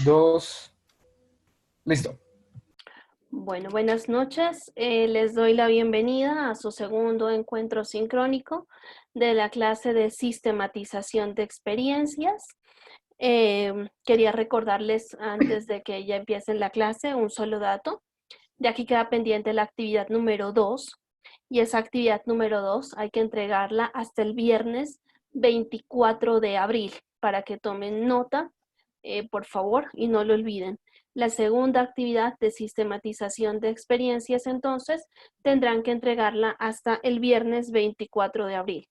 2, listo. Bueno, buenas noches. Les doy la bienvenida a su segundo encuentro sincrónico de la clase de sistematización de experiencias. Quería recordarles antes de que ya empiecen la clase un solo dato. De aquí queda pendiente la actividad número 2 y esa actividad número 2 hay que entregarla hasta el viernes 24 de abril para que tomen nota, por favor, y no lo olviden. La segunda actividad de sistematización de experiencias, entonces, tendrán que entregarla hasta el viernes 24 de abril.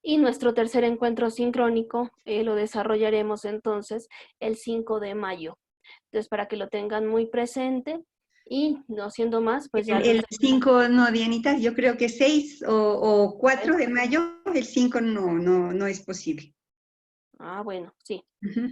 Y nuestro tercer encuentro sincrónico lo desarrollaremos entonces el 5 de mayo. Entonces, para que lo tengan muy presente y no siendo más, pues ya los El 5, no, Dianita, yo creo que 6 o 4 de mayo, el 5 no es posible. Ah, bueno, sí. Uh-huh.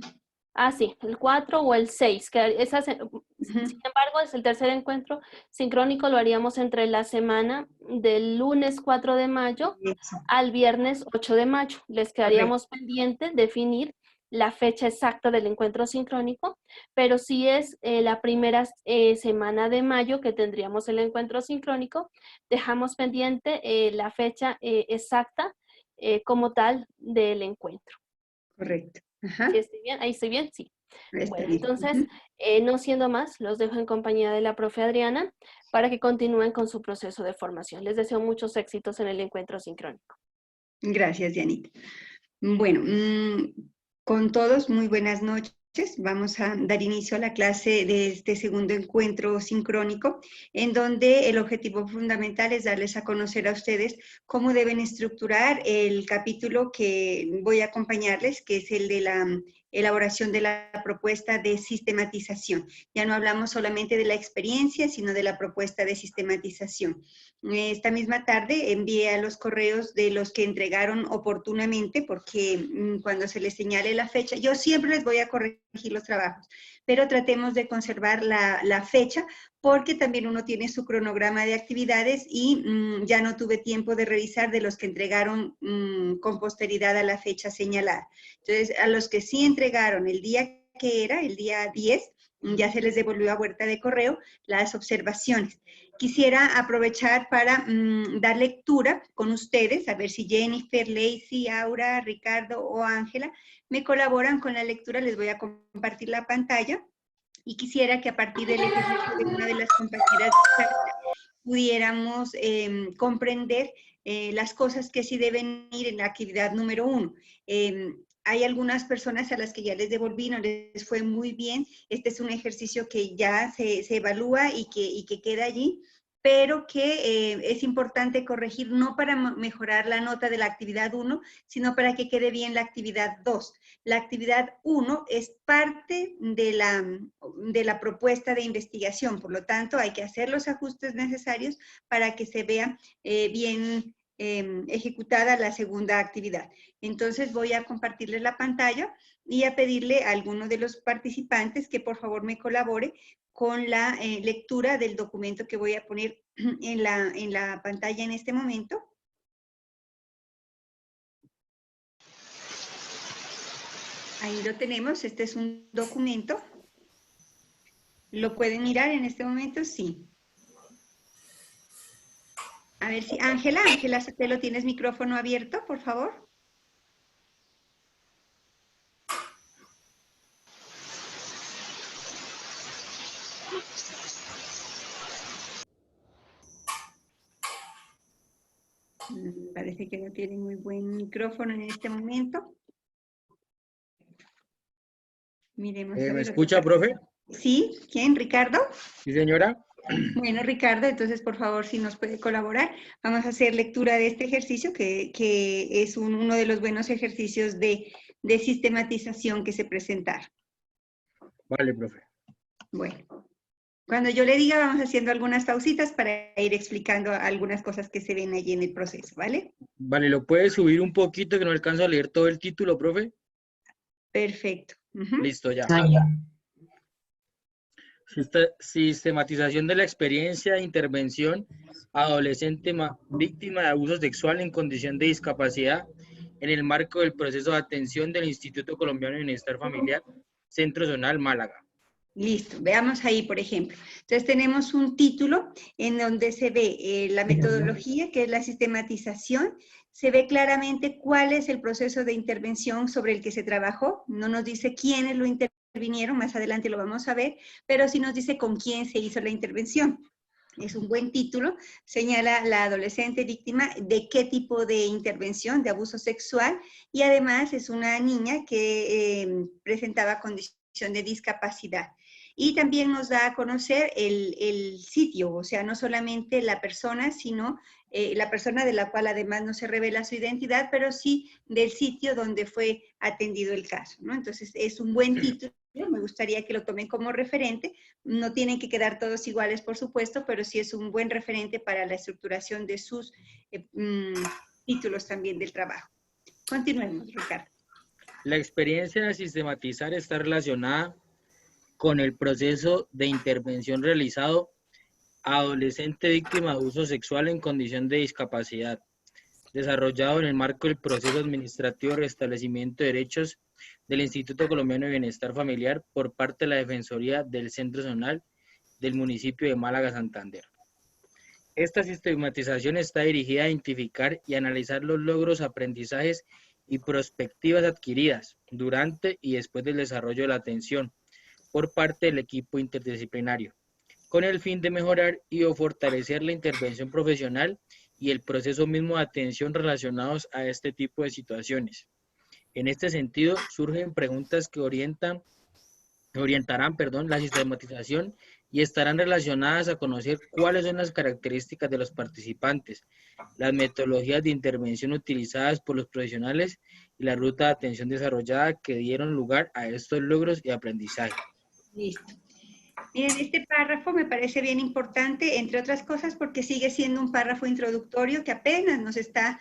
Ah, sí, el 4 o el 6. Sin Uh-huh. embargo, es el tercer encuentro sincrónico, lo haríamos entre la semana del lunes 4 de mayo Eso. al viernes 8 de mayo. Les quedaríamos pendientes definir la fecha exacta del encuentro sincrónico, pero sí es la primera semana de mayo que tendríamos el encuentro sincrónico. Dejamos pendiente la fecha exacta como tal del encuentro. Correcto. Ajá. ¿Sí estoy bien? ¿Ahí estoy bien? Sí. Está Bueno, bien. entonces, Uh-huh. no siendo más, los dejo en compañía de la profe Adriana para que continúen con su proceso de formación. Les deseo muchos éxitos en el encuentro sincrónico. Gracias, Dianita. Bueno, con todos, muy buenas noches. Vamos a dar inicio a la clase de este segundo encuentro sincrónico, en donde el objetivo fundamental es darles a conocer a ustedes cómo deben estructurar el capítulo que voy a acompañarles, que es el de la elaboración de la propuesta de sistematización. Ya no hablamos solamente de la experiencia, sino de la propuesta de sistematización. Esta misma tarde envié a los correos de los que entregaron oportunamente, porque cuando se les señale la fecha, yo siempre les voy a corregir los trabajos, pero tratemos de conservar la fecha, porque también uno tiene su cronograma de actividades y ya no tuve tiempo de revisar de los que entregaron con posteridad a la fecha señalada. Entonces, a los que sí entregaron el día que era, el día 10, ya se les devolvió a vuelta de correo las observaciones. Quisiera aprovechar para dar lectura con ustedes, a ver si Jennifer, Lacey, Aura, Ricardo o Ángela me colaboran con la lectura. Les voy a compartir la pantalla y quisiera que a partir del ejercicio de una de las compañeras pudiéramos comprender las cosas que sí deben ir en la actividad número 1. Hay algunas personas a las que ya les devolví, no les fue muy bien. Este es un ejercicio que ya se evalúa y que queda allí, pero que es importante corregir, no para mejorar la nota de la actividad 1, sino para que quede bien la actividad 2. La actividad 1 es parte de la propuesta de investigación, por lo tanto hay que hacer los ajustes necesarios para que se vea bien ejecutada la segunda actividad. Entonces voy a compartirles la pantalla y a pedirle a alguno de los participantes que por favor me colabore con la lectura del documento que voy a poner en la pantalla en este momento. Ahí lo tenemos, este es un documento. ¿Lo pueden mirar en este momento? Sí. A ver si, Ángela, ¿te tienes micrófono abierto, por favor? Parece que no tiene muy buen micrófono en este momento. Miremos. ¿Me escucha, profe? Sí, ¿quién? ¿Ricardo? Sí, señora. Bueno, Ricardo, entonces por favor, si nos puede colaborar, vamos a hacer lectura de este ejercicio, que es uno de los buenos ejercicios de sistematización que se presentaron. Vale, profe. Bueno, cuando yo le diga, vamos haciendo algunas pausitas para ir explicando algunas cosas que se ven allí en el proceso, ¿vale? Vale, ¿lo puede subir un poquito que no alcanzo a leer todo el título, profe? Perfecto. Listo, ya. Sistematización de la experiencia de intervención adolescente víctima de abuso sexual en condición de discapacidad en el marco del proceso de atención del Instituto Colombiano de Bienestar Familiar, Centro Zonal Málaga. Listo, veamos ahí, por ejemplo. Entonces tenemos un título en donde se ve la metodología, que es la sistematización. Se ve claramente cuál es el proceso de intervención sobre el que se trabajó. No nos dice quiénes lo intervinieron, más adelante lo vamos a ver, pero sí nos dice con quién se hizo la intervención. Es un buen título, señala la adolescente víctima de qué tipo de intervención, de abuso sexual, y además es una niña que presentaba condición de discapacidad. Y también nos da a conocer el sitio, o sea, no solamente la persona, sino la persona de la cual además no se revela su identidad, pero sí del sitio donde fue atendido el caso, ¿no? Entonces, es un buen título, me gustaría que lo tomen como referente. No tienen que quedar todos iguales, por supuesto, pero sí es un buen referente para la estructuración de sus títulos también del trabajo. Continuemos, Ricardo. La experiencia de sistematizar está relacionada con el proceso de intervención realizado a adolescente víctima de abuso sexual en condición de discapacidad, desarrollado en el marco del proceso administrativo de restablecimiento de derechos del Instituto Colombiano de Bienestar Familiar por parte de la Defensoría del Centro Zonal del municipio de Málaga, Santander. Esta sistematización está dirigida a identificar y analizar los logros, aprendizajes y perspectivas adquiridas durante y después del desarrollo de la atención por parte del equipo interdisciplinario, con el fin de mejorar y o fortalecer la intervención profesional y el proceso mismo de atención relacionados a este tipo de situaciones. En este sentido, surgen preguntas que orientarán la sistematización y estarán relacionadas a conocer cuáles son las características de los participantes, las metodologías de intervención utilizadas por los profesionales y la ruta de atención desarrollada que dieron lugar a estos logros y aprendizaje. Listo. Miren, este párrafo me parece bien importante, entre otras cosas, porque sigue siendo un párrafo introductorio que apenas nos está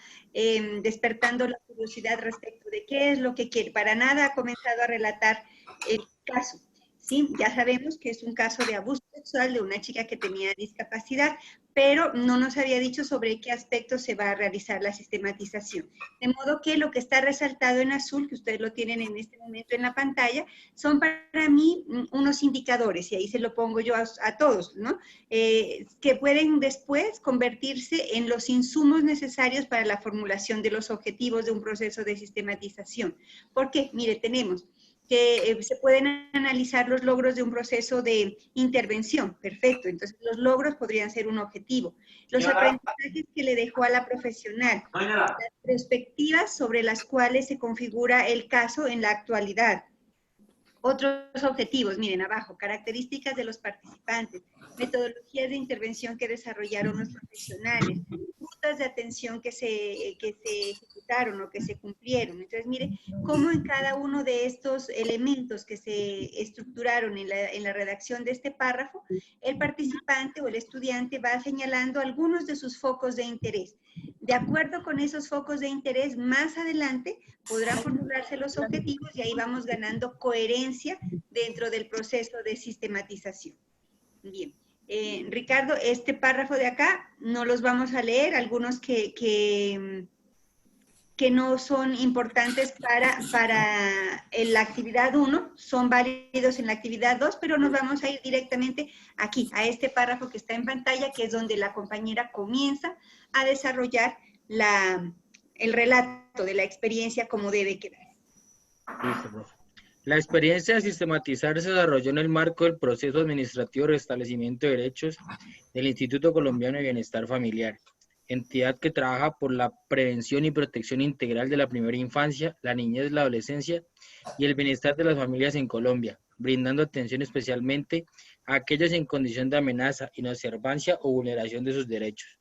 despertando la curiosidad respecto de qué es lo que quiere. Para nada ha comenzado a relatar el caso. Sí, ya sabemos que es un caso de abuso sexual de una chica que tenía discapacidad, pero no nos había dicho sobre qué aspectos se va a realizar la sistematización. De modo que lo que está resaltado en azul, que ustedes lo tienen en este momento en la pantalla, son para mí unos indicadores, y ahí se lo pongo yo a todos, ¿no? Que pueden después convertirse en los insumos necesarios para la formulación de los objetivos de un proceso de sistematización. ¿Por qué? Mire, tenemos que se pueden analizar los logros de un proceso de intervención. Perfecto, entonces los logros podrían ser un objetivo. Los aprendizajes que le dejó a la profesional, las perspectivas sobre las cuales se configura el caso en la actualidad. Otros objetivos, miren abajo, características de los participantes, metodologías de intervención que desarrollaron los profesionales, rutas de atención que se ejecutaron o que se cumplieron. Entonces, mire cómo en cada uno de estos elementos que se estructuraron en la redacción de este párrafo, el participante o el estudiante va señalando algunos de sus focos de interés. De acuerdo con esos focos de interés, más adelante podrán formularse los objetivos y ahí vamos ganando coherencia dentro del proceso de sistematización. Bien. Ricardo, este párrafo de acá no los vamos a leer, algunos que no son importantes para la actividad 1, son válidos en la actividad 2, pero nos vamos a ir directamente aquí, a este párrafo que está en pantalla, que es donde la compañera comienza a desarrollar el relato de la experiencia como debe quedar. Listo, profe. La experiencia de sistematizar se desarrolló en el marco del proceso administrativo de restablecimiento de derechos del Instituto Colombiano de Bienestar Familiar, entidad que trabaja por la prevención y protección integral de la primera infancia, la niñez, la adolescencia y el bienestar de las familias en Colombia, brindando atención especialmente a aquellos en condición de amenaza, inobservancia o vulneración de sus derechos.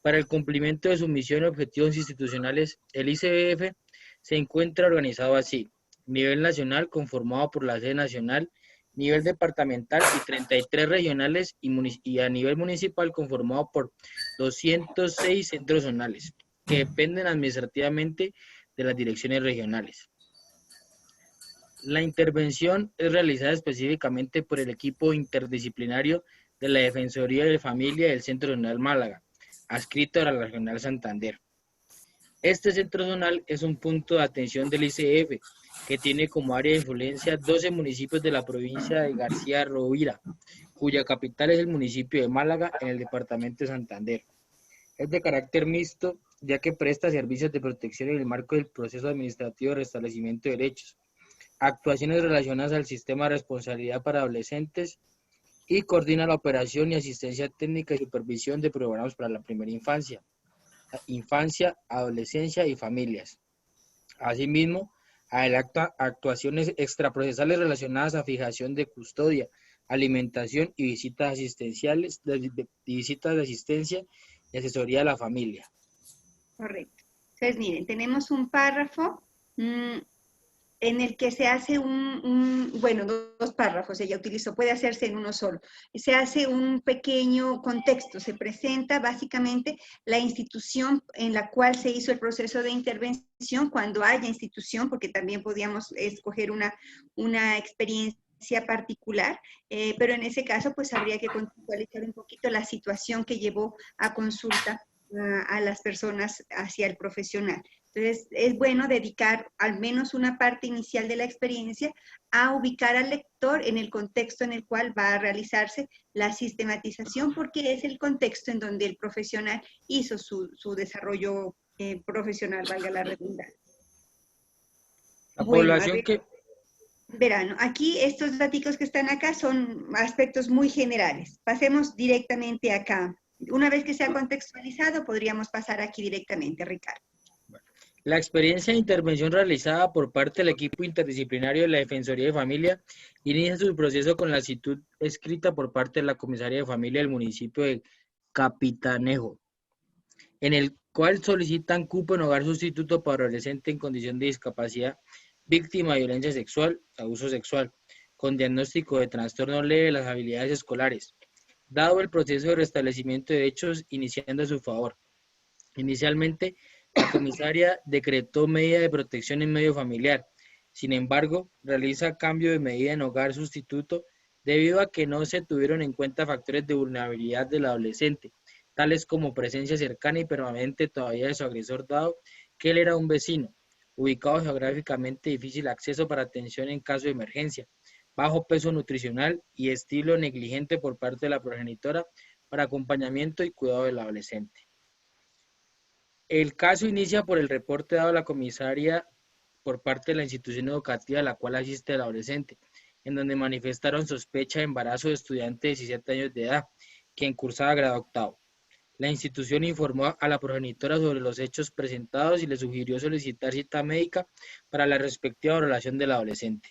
Para el cumplimiento de su misión y objetivos institucionales, el ICBF se encuentra organizado así: nivel nacional conformado por la sede nacional, nivel departamental y 33 regionales y a nivel municipal conformado por 206 centros zonales que dependen administrativamente de las direcciones regionales. La intervención es realizada específicamente por el equipo interdisciplinario de la Defensoría de Familia del Centro Zonal Málaga, adscrito a la Regional Santander. Este centro zonal es un punto de atención del ICF que tiene como área de influencia 12 municipios de la provincia de García Rovira, cuya capital es el municipio de Málaga, en el departamento de Santander. Es de carácter mixto, ya que presta servicios de protección en el marco del proceso administrativo de restablecimiento de derechos, actuaciones relacionadas al sistema de responsabilidad para adolescentes y coordina la operación y asistencia técnica y supervisión de programas para la primera infancia, adolescencia y familias. Asimismo, adelanta actuaciones extraprocesales relacionadas a fijación de custodia, alimentación y visitas asistenciales, visitas de asistencia y asesoría a la familia. Correcto. Entonces, miren, tenemos un párrafo en el que se hace bueno, dos párrafos ella utilizó, puede hacerse en uno solo. Se hace un pequeño contexto, se presenta básicamente la institución en la cual se hizo el proceso de intervención, cuando haya institución, porque también podíamos escoger una experiencia particular, pero en ese caso pues habría que contextualizar un poquito la situación que llevó a consulta a las personas hacia el profesional. Entonces, es bueno dedicar al menos una parte inicial de la experiencia a ubicar al lector en el contexto en el cual va a realizarse la sistematización, porque es el contexto en donde el profesional hizo su desarrollo profesional, valga la redundancia. La Bueno, población que... Verano, aquí estos datos que están acá son aspectos muy generales. Pasemos directamente acá. Una vez que sea contextualizado, podríamos pasar aquí directamente, Ricardo. La experiencia de intervención realizada por parte del equipo interdisciplinario de la Defensoría de Familia inicia su proceso con la solicitud escrita por parte de la Comisaría de Familia del municipio de Capitanejo, en el cual solicitan cupo en hogar sustituto para adolescente en condición de discapacidad, víctima de violencia sexual, abuso sexual, con diagnóstico de trastorno leve de las habilidades escolares, dado el proceso de restablecimiento de derechos iniciando a su favor. Inicialmente, la comisaria decretó medida de protección en medio familiar. Sin embargo, realiza cambio de medida en hogar sustituto debido a que no se tuvieron en cuenta factores de vulnerabilidad del adolescente, tales como presencia cercana y permanente todavía de su agresor, dado que él era un vecino, ubicado geográficamente difícil acceso para atención en caso de emergencia, bajo peso nutricional y estilo negligente por parte de la progenitora para acompañamiento y cuidado del adolescente. El caso inicia por el reporte dado a la comisaria por parte de la institución educativa a la cual asiste el adolescente, en donde manifestaron sospecha de embarazo de estudiante de 17 años de edad, quien cursaba grado octavo. La institución informó a la progenitora sobre los hechos presentados y le sugirió solicitar cita médica para la respectiva valoración del adolescente.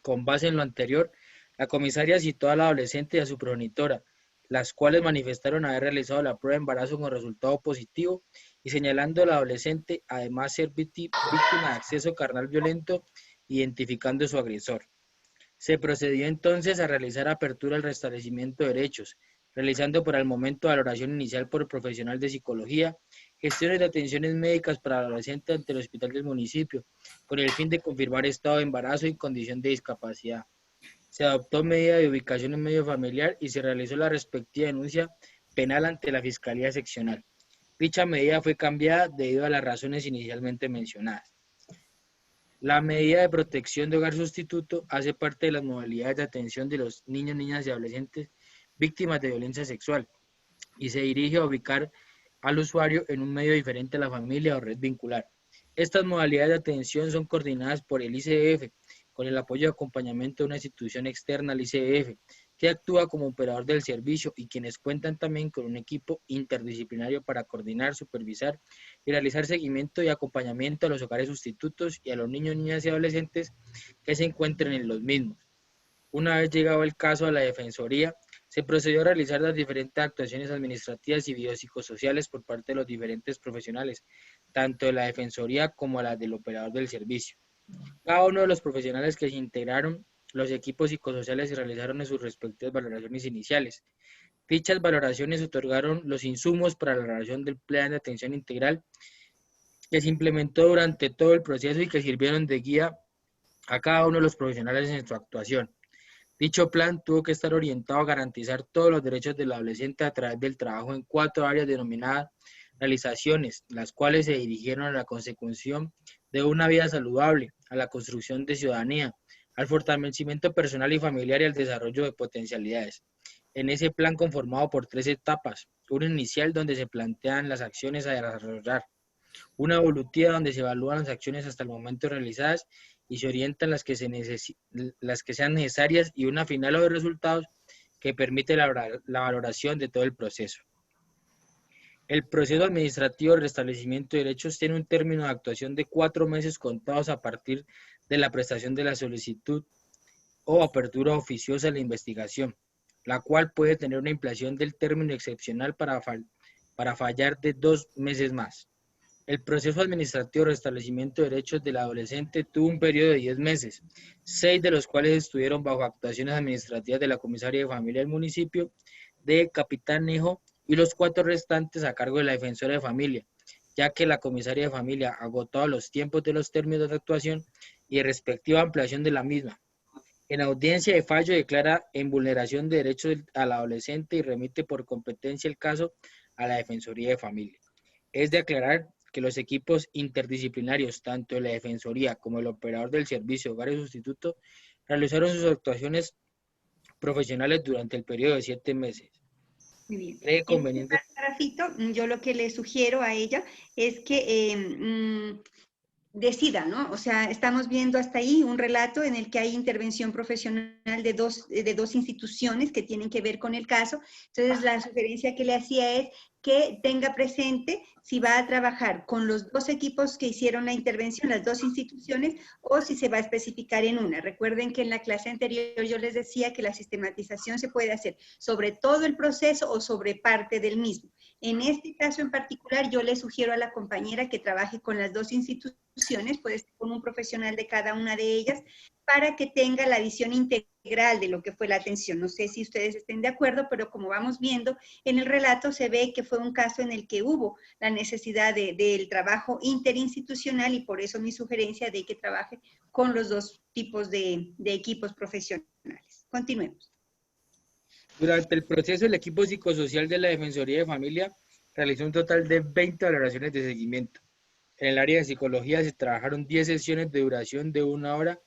Con base en lo anterior, la comisaria citó al adolescente y a su progenitora, las cuales manifestaron haber realizado la prueba de embarazo con resultado positivo y señalando al adolescente además ser víctima de acceso carnal violento, identificando a su agresor. Se procedió entonces a realizar apertura al restablecimiento de derechos, realizando por el momento valoración inicial por el profesional de psicología, gestiones de atenciones médicas para el adolescente ante el hospital del municipio, con el fin de confirmar estado de embarazo y condición de discapacidad. Se adoptó medida de ubicación en medio familiar y se realizó la respectiva denuncia penal ante la Fiscalía Seccional. Dicha medida fue cambiada debido a las razones inicialmente mencionadas. La medida de protección de hogar sustituto hace parte de las modalidades de atención de los niños, niñas y adolescentes víctimas de violencia sexual y se dirige a ubicar al usuario en un medio diferente a la familia o red vincular. Estas modalidades de atención son coordinadas por el ICF, con el apoyo y acompañamiento de una institución externa al ICF, que actúa como operador del servicio y quienes cuentan también con un equipo interdisciplinario para coordinar, supervisar y realizar seguimiento y acompañamiento a los hogares sustitutos y a los niños, niñas y adolescentes que se encuentren en los mismos. Una vez llegado el caso a la Defensoría, se procedió a realizar las diferentes actuaciones administrativas y biopsicosociales por parte de los diferentes profesionales, tanto de la Defensoría como las del operador del servicio. Cada uno de los profesionales que se integraron los equipos psicosociales y realizaron sus respectivas valoraciones iniciales. Dichas valoraciones otorgaron los insumos para la elaboración del plan de atención integral que se implementó durante todo el proceso y que sirvieron de guía a cada uno de los profesionales en su actuación. Dicho plan tuvo que estar orientado a garantizar todos los derechos del adolescente a través del trabajo en 4 áreas denominadas realizaciones, las cuales se dirigieron a la consecución de una vida saludable, a la construcción de ciudadanía, al fortalecimiento personal y familiar y al desarrollo de potencialidades. En ese plan conformado por 3 etapas, una inicial donde se plantean las acciones a desarrollar, una evolutiva donde se evalúan las acciones hasta el momento realizadas y se orientan las que sean necesarias, y una final o de resultados que permite la valoración de todo el proceso. El proceso administrativo de restablecimiento de derechos tiene un término de actuación de 4 meses contados a partir de la prestación de la solicitud o apertura oficiosa de la investigación, la cual puede tener una ampliación del término excepcional para fallar de 2 meses más. El proceso administrativo de restablecimiento de derechos del adolescente tuvo un periodo de 10 meses, 6 de los cuales estuvieron bajo actuaciones administrativas de la comisaría de familia del municipio de Capitanejo y los 4 restantes a cargo de la defensora de familia, ya que la comisaría de familia agotó los tiempos de los términos de actuación y respectiva ampliación de la misma. En audiencia de fallo declara en vulneración de derechos al adolescente y remite por competencia el caso a la Defensoría de Familia. Es de aclarar que los equipos interdisciplinarios, tanto de la Defensoría como el operador del servicio Hogar y Sustituto, realizaron sus actuaciones profesionales durante el periodo de 7 meses. Muy bien. ¿Cree conveniente? Rafito, yo lo que le sugiero a ella es que decida, ¿no? O sea, estamos viendo hasta ahí un relato en el que hay intervención profesional de dos instituciones que tienen que ver con el caso. Entonces, la sugerencia que le hacía es que tenga presente si va a trabajar con los 2 equipos que hicieron la intervención, las 2 instituciones, o si se va a especificar en una. Recuerden que en la clase anterior yo les decía que la sistematización se puede hacer sobre todo el proceso o sobre parte del mismo. En este caso en particular, yo le sugiero a la compañera que trabaje con las 2 instituciones, puede ser con un profesional de cada una de ellas, para que tenga la visión integral de lo que fue la atención. No sé si ustedes estén de acuerdo, pero como vamos viendo en el relato, se ve que fue un caso en el que hubo la necesidad del trabajo interinstitucional, y por eso mi sugerencia de que trabaje con los 2 tipos de equipos profesionales. Continuemos. Durante el proceso, el equipo psicosocial de la Defensoría de Familia realizó un total de 20 valoraciones de seguimiento. En el área de psicología se trabajaron 10 sesiones de duración de 1 hora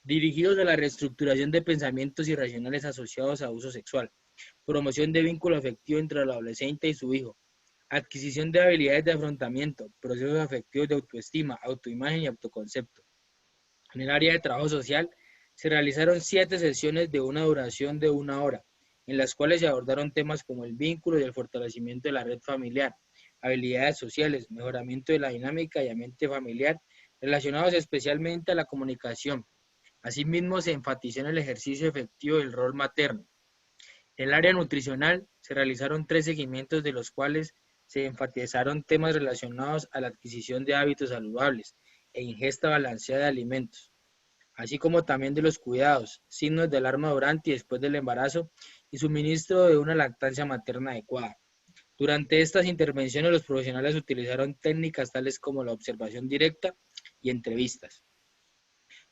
dirigidos a la reestructuración de pensamientos irracionales asociados a abuso sexual, promoción de vínculo afectivo entre el adolescente y su hijo, adquisición de habilidades de afrontamiento, procesos afectivos de autoestima, autoimagen y autoconcepto. En el área de trabajo social se realizaron 7 sesiones de una duración de 1 hora, en las cuales se abordaron temas como el vínculo y el fortalecimiento de la red familiar, habilidades sociales, mejoramiento de la dinámica y ambiente familiar, relacionados especialmente a la comunicación. Asimismo, se enfatizó en el ejercicio efectivo del rol materno. En el área nutricional se realizaron 3 seguimientos, de los cuales se enfatizaron temas relacionados a la adquisición de hábitos saludables e ingesta balanceada de alimentos, así como también de los cuidados, signos de alarma durante y después del embarazo y suministro de una lactancia materna adecuada. Durante estas intervenciones, los profesionales utilizaron técnicas tales como la observación directa y entrevistas.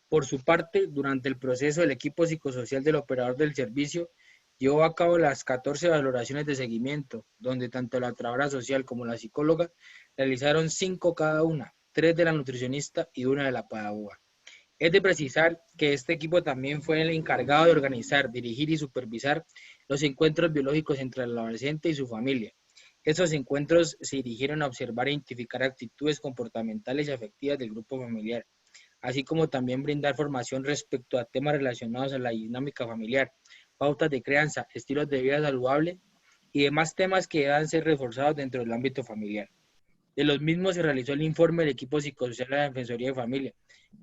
Por su parte, durante el proceso, el equipo psicosocial del operador del servicio llevó a cabo las 14 valoraciones de seguimiento, donde tanto la trabajadora social como la psicóloga realizaron 5 cada una, 3 de la nutricionista y 1 de la pedagoga. Es de precisar que este equipo también fue el encargado de organizar, dirigir y supervisar los encuentros biológicos entre el adolescente y su familia. Estos encuentros se dirigieron a observar e identificar actitudes comportamentales y afectivas del grupo familiar, así como también brindar formación respecto a temas relacionados a la dinámica familiar, pautas de crianza, estilos de vida saludable y demás temas que deban ser reforzados dentro del ámbito familiar. De los mismos se realizó el informe del equipo psicosocial de la Defensoría de Familia,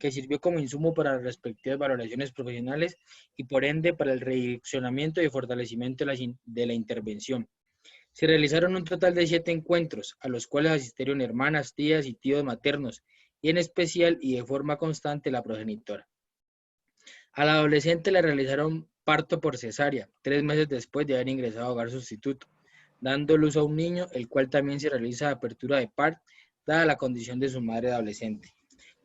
que sirvió como insumo para las respectivas valoraciones profesionales y por ende para el redireccionamiento y fortalecimiento de la intervención. Se realizaron un total de 7 encuentros, a los cuales asistieron hermanas, tías y tíos maternos, y en especial y de forma constante la progenitora. Al adolescente le realizaron parto por cesárea, 3 meses después de haber ingresado a hogar sustituto, dando luz a un niño, el cual también se realiza apertura de PAR, dada la condición de su madre adolescente.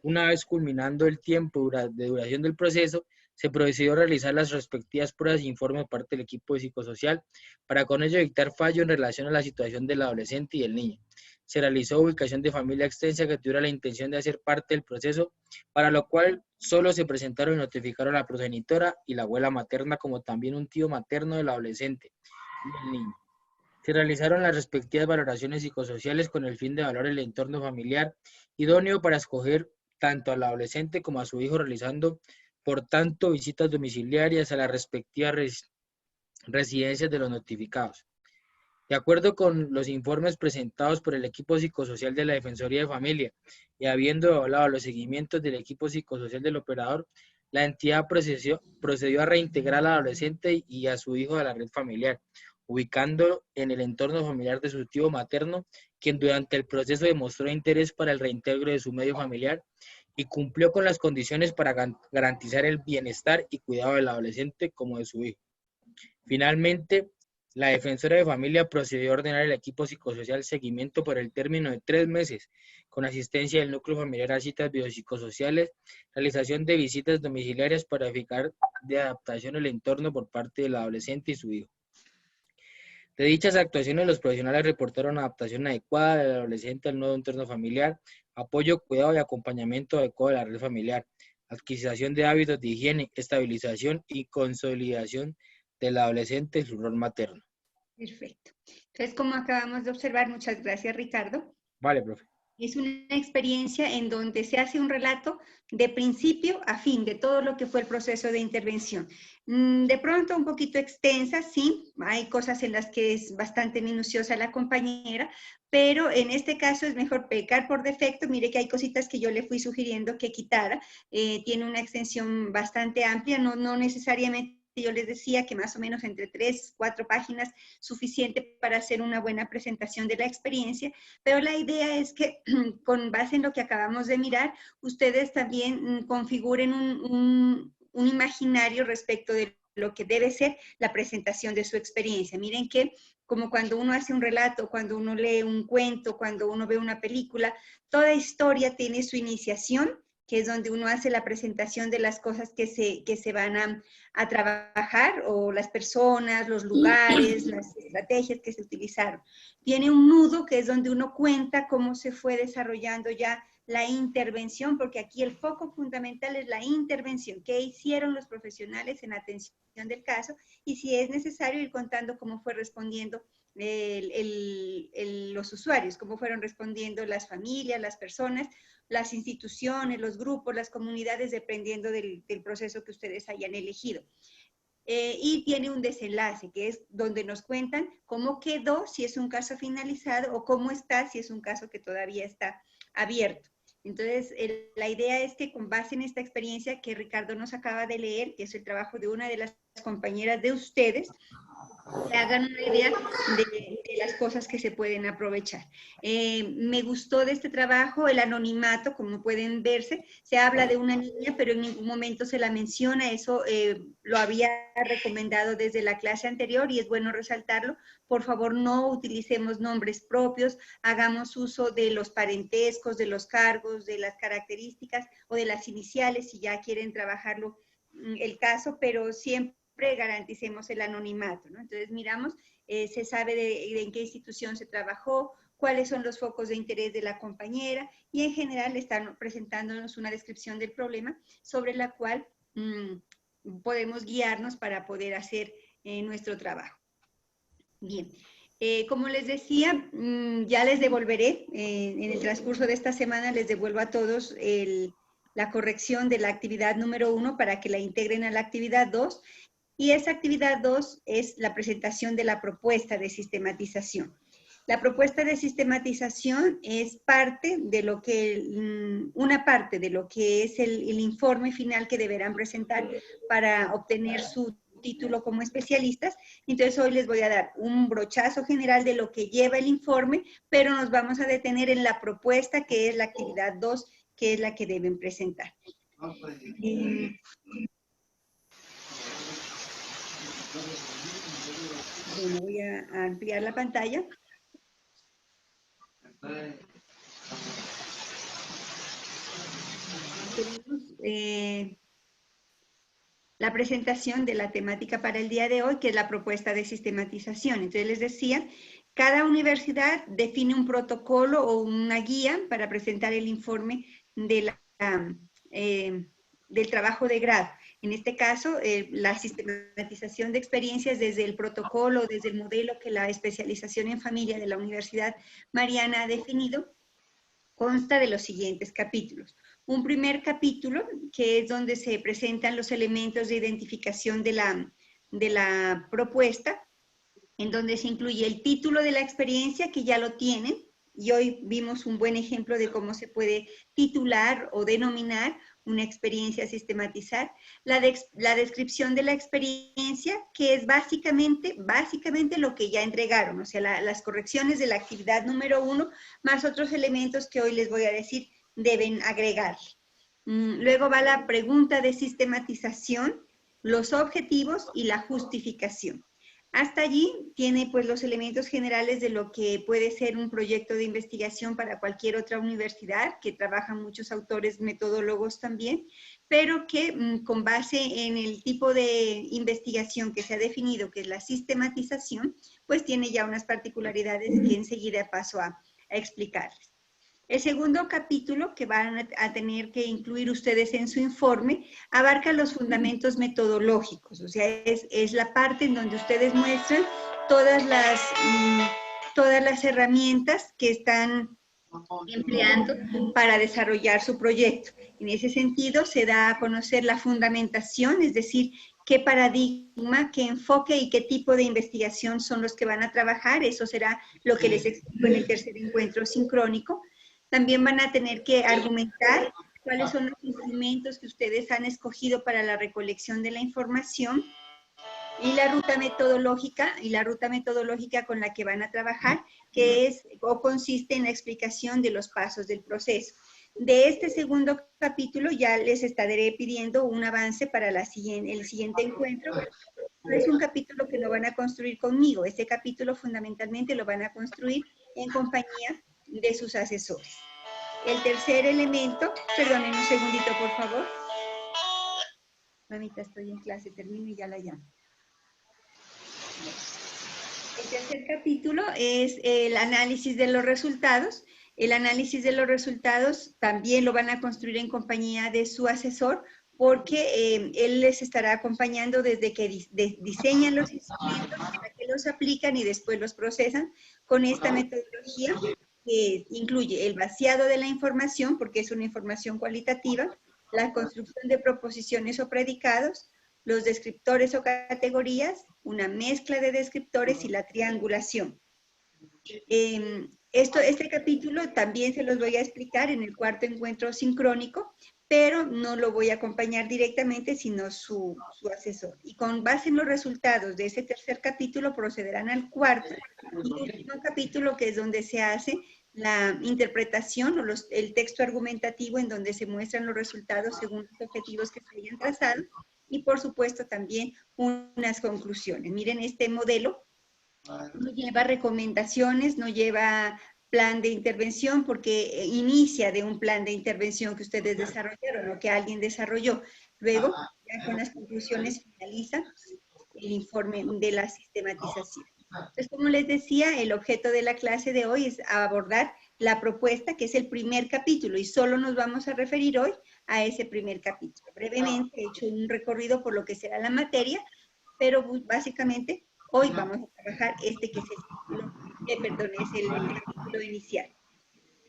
Una vez culminando el tiempo de duración del proceso, se procedió a realizar las respectivas pruebas e informes por parte del equipo psicosocial, para con ello dictar fallo en relación a la situación del adolescente y el niño. se realizó ubicación de familia extensa que tuviera la intención de hacer parte del proceso, para lo cual solo se presentaron y notificaron a la progenitora y la abuela materna, como también un tío materno del adolescente y el niño. Se realizaron las respectivas valoraciones psicosociales con el fin de evaluar el entorno familiar idóneo para escoger tanto al adolescente como a su hijo, realizando, por tanto, visitas domiciliarias a las respectivas residencias de los notificados. De acuerdo con los informes presentados por el equipo psicosocial de la Defensoría de Familia y habiendo evaluado los seguimientos del equipo psicosocial del operador, la entidad procedió a reintegrar al adolescente y a su hijo a la red familiar, ubicándolo en el entorno familiar de su tío materno, quien durante el proceso demostró interés para el reintegro de su medio familiar y cumplió con las condiciones para garantizar el bienestar y cuidado del adolescente como de su hijo. Finalmente, la Defensora de Familia procedió a ordenar al equipo psicosocial seguimiento por el término de 3 meses, con asistencia del núcleo familiar a citas biopsicosociales, realización de visitas domiciliarias para verificar de adaptación el entorno por parte del adolescente y su hijo. De dichas actuaciones, los profesionales reportaron adaptación adecuada del adolescente al nuevo entorno familiar, apoyo, cuidado y acompañamiento adecuado de la red familiar, adquisición de hábitos de higiene, estabilización y consolidación del adolescente en su rol materno. Perfecto. Entonces, como acabamos de observar, muchas gracias, Ricardo. Vale, profe. Es una experiencia en donde se hace un relato de principio a fin de todo lo que fue el proceso de intervención. De pronto un poquito extensa, sí, hay cosas en las que es bastante minuciosa la compañera, pero en este caso es mejor pecar por defecto. Mire que hay cositas que yo le fui sugiriendo que quitara. Tiene una extensión bastante amplia, no necesariamente. Yo les decía que más o menos entre 3, 4 páginas suficiente para hacer una buena presentación de la experiencia, pero la idea es que con base en lo que acabamos de mirar, ustedes también configuren un imaginario respecto de lo que debe ser la presentación de su experiencia. Miren que como cuando uno hace un relato, cuando uno lee un cuento, cuando uno ve una película, toda historia tiene su iniciación, que es donde uno hace la presentación de las cosas que se van a trabajar, o las personas, los lugares, las estrategias que se utilizaron. Tiene un nudo, que es donde uno cuenta cómo se fue desarrollando ya la intervención, porque aquí el foco fundamental es la intervención, qué hicieron los profesionales en atención del caso, y si es necesario ir contando cómo fue respondiendo los usuarios, cómo fueron respondiendo las familias, las personas, las instituciones, los grupos, las comunidades, dependiendo del proceso que ustedes hayan elegido. Y tiene un desenlace, que es donde nos cuentan cómo quedó, si es un caso finalizado, o cómo está, si es un caso que todavía está abierto. Entonces, la idea es que con base en esta experiencia que Ricardo nos acaba de leer, que es el trabajo de una de las compañeras de ustedes, se hagan una idea de las cosas que se pueden aprovechar. Me gustó de este trabajo el anonimato, como pueden verse. Se habla de una niña, pero en ningún momento se la menciona. Eso lo había recomendado desde la clase anterior y es bueno resaltarlo. Por favor, no utilicemos nombres propios, hagamos uso de los parentescos, de los cargos, de las características o de las iniciales, si ya quieren trabajarlo el caso, pero siempre garanticemos el anonimato, ¿no? Entonces miramos, se sabe de en qué institución se trabajó, cuáles son los focos de interés de la compañera, y en general están presentándonos una descripción del problema sobre la cual podemos guiarnos para poder hacer nuestro trabajo. Bien. Como les decía, ya les devolveré, en el transcurso de esta semana les devuelvo a todos la corrección de la actividad número 1 para que la integren a la actividad 2. Y esa actividad 2 es la presentación de la propuesta de sistematización. La propuesta de sistematización es parte de lo que, una parte de lo que es el informe final que deberán presentar para obtener su título como especialistas. Entonces hoy les voy a dar un brochazo general de lo que lleva el informe, pero nos vamos a detener en la propuesta, que es la actividad 2, que es la que deben presentar. Bueno, voy a ampliar la pantalla. Tenemos la presentación de la temática para el día de hoy, que es la propuesta de sistematización. Entonces les decía Cada universidad define un protocolo o una guía para presentar el informe de del trabajo de grado. En este caso, la sistematización de experiencias desde el protocolo, desde el modelo que la especialización en familia de la Universidad Mariana ha definido, consta de los siguientes capítulos. Un primer capítulo, que es donde se presentan los elementos de identificación de la propuesta, en donde se incluye el título de la experiencia, que ya lo tienen, y hoy vimos un buen ejemplo de cómo se puede titular o denominar una experiencia a sistematizar, la descripción de la experiencia, que es básicamente lo que ya entregaron, o sea, las correcciones de la actividad número 1, más otros elementos que hoy les voy a decir deben agregarle. Luego va la pregunta de sistematización, los objetivos y la justificación. Hasta allí tiene pues los elementos generales de lo que puede ser un proyecto de investigación para cualquier otra universidad, que trabajan muchos autores metodólogos también, pero que con base en el tipo de investigación que se ha definido, que es la sistematización, pues tiene ya unas particularidades que enseguida paso a explicarles. El segundo capítulo que van a tener que incluir ustedes en su informe abarca los fundamentos metodológicos, o sea, es la parte en donde ustedes muestran todas las herramientas que están empleando para desarrollar su proyecto. En ese sentido, se da a conocer la fundamentación, es decir, qué paradigma, qué enfoque y qué tipo de investigación son los que van a trabajar. Eso será lo que les explico en el tercer encuentro sincrónico. También van a tener que argumentar cuáles son los instrumentos que ustedes han escogido para la recolección de la información y la ruta metodológica con la que van a trabajar, que es o consiste en la explicación de los pasos del proceso. De este segundo capítulo ya les estaré pidiendo un avance para el siguiente encuentro. No es un capítulo que lo van a construir conmigo, este capítulo fundamentalmente lo van a construir en compañía de sus asesores. El tercer elemento, perdonen un segundito por favor. Mamita, estoy en clase, termino y ya la llamo. El tercer capítulo es el análisis de los resultados. El análisis de los resultados también lo van a construir en compañía de su asesor, porque él les estará acompañando desde que diseñan los instrumentos, hasta que los aplican y después los procesan con esta metodología que incluye el vaciado de la información, porque es una información cualitativa, la construcción de proposiciones o predicados, los descriptores o categorías, una mezcla de descriptores y la triangulación. Este capítulo también se los voy a explicar en el cuarto encuentro sincrónico, pero no lo voy a acompañar directamente, sino su asesor. Y con base en los resultados de ese tercer capítulo procederán al cuarto y último capítulo, que es donde se hace la interpretación o el texto argumentativo en donde se muestran los resultados según los objetivos que se hayan trazado y por supuesto también unas conclusiones. Miren, este modelo no lleva recomendaciones, no lleva plan de intervención porque inicia de un plan de intervención que ustedes desarrollaron o que alguien desarrolló. Luego, ya con las conclusiones finaliza el informe de la sistematización. Entonces, como les decía, el objeto de la clase de hoy es abordar la propuesta, que es el primer capítulo, y solo nos vamos a referir hoy a ese primer capítulo. Brevemente he hecho un recorrido por lo que será la materia, pero básicamente hoy vamos a trabajar este que es el capítulo inicial.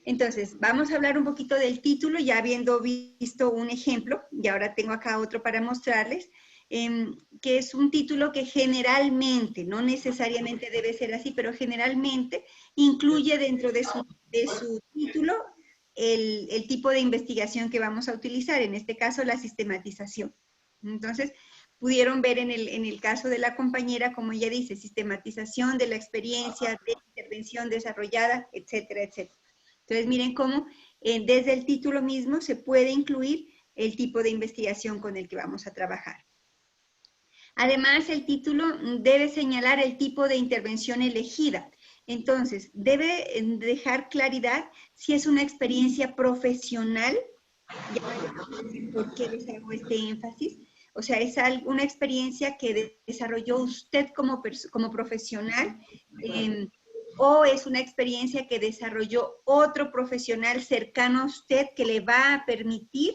Entonces, vamos a hablar un poquito del título, ya habiendo visto un ejemplo, y ahora tengo acá otro para mostrarles, que es un título que generalmente, no necesariamente debe ser así, pero generalmente incluye dentro de su título el tipo de investigación que vamos a utilizar, en este caso la sistematización. Entonces, pudieron ver en el caso de la compañera, como ella dice, sistematización de la experiencia de intervención desarrollada, etcétera, etcétera. Entonces, miren cómo desde el título mismo se puede incluir el tipo de investigación con el que vamos a trabajar. Además, el título debe señalar el tipo de intervención elegida. Entonces, debe dejar claridad si es una experiencia profesional. Ya voy a decir por qué les hago este énfasis. O sea, es una experiencia que desarrolló usted como profesional o es una experiencia que desarrolló otro profesional cercano a usted que le va a permitir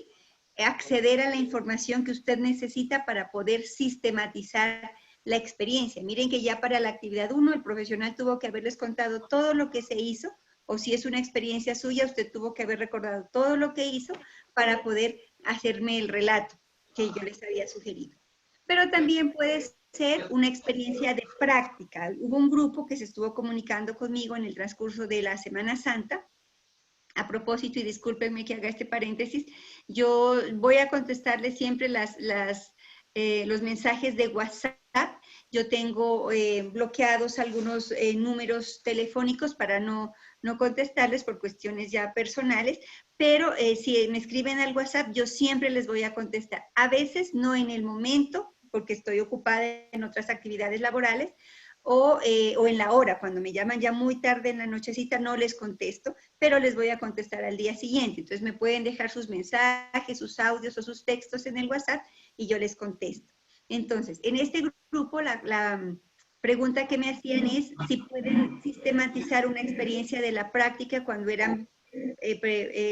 acceder a la información que usted necesita para poder sistematizar la experiencia. Miren que ya para la actividad 1 el profesional tuvo que haberles contado todo lo que se hizo, o si es una experiencia suya, usted tuvo que haber recordado todo lo que hizo para poder hacerme el relato que yo les había sugerido. Pero también puede ser una experiencia de práctica. Hubo un grupo que se estuvo comunicando conmigo en el transcurso de la Semana Santa. A propósito, y discúlpenme que haga este paréntesis, yo voy a contestarles siempre los mensajes de WhatsApp. Yo tengo bloqueados algunos números telefónicos para no contestarles por cuestiones ya personales, pero si me escriben al WhatsApp, yo siempre les voy a contestar. A veces no en el momento, porque estoy ocupada en otras actividades laborales, o en la hora, cuando me llaman ya muy tarde en la nochecita, no les contesto, pero les voy a contestar al día siguiente. Entonces me pueden dejar sus mensajes, sus audios o sus textos en el WhatsApp y yo les contesto. Entonces, en este grupo, la pregunta que me hacían es si pueden sistematizar una experiencia de la práctica cuando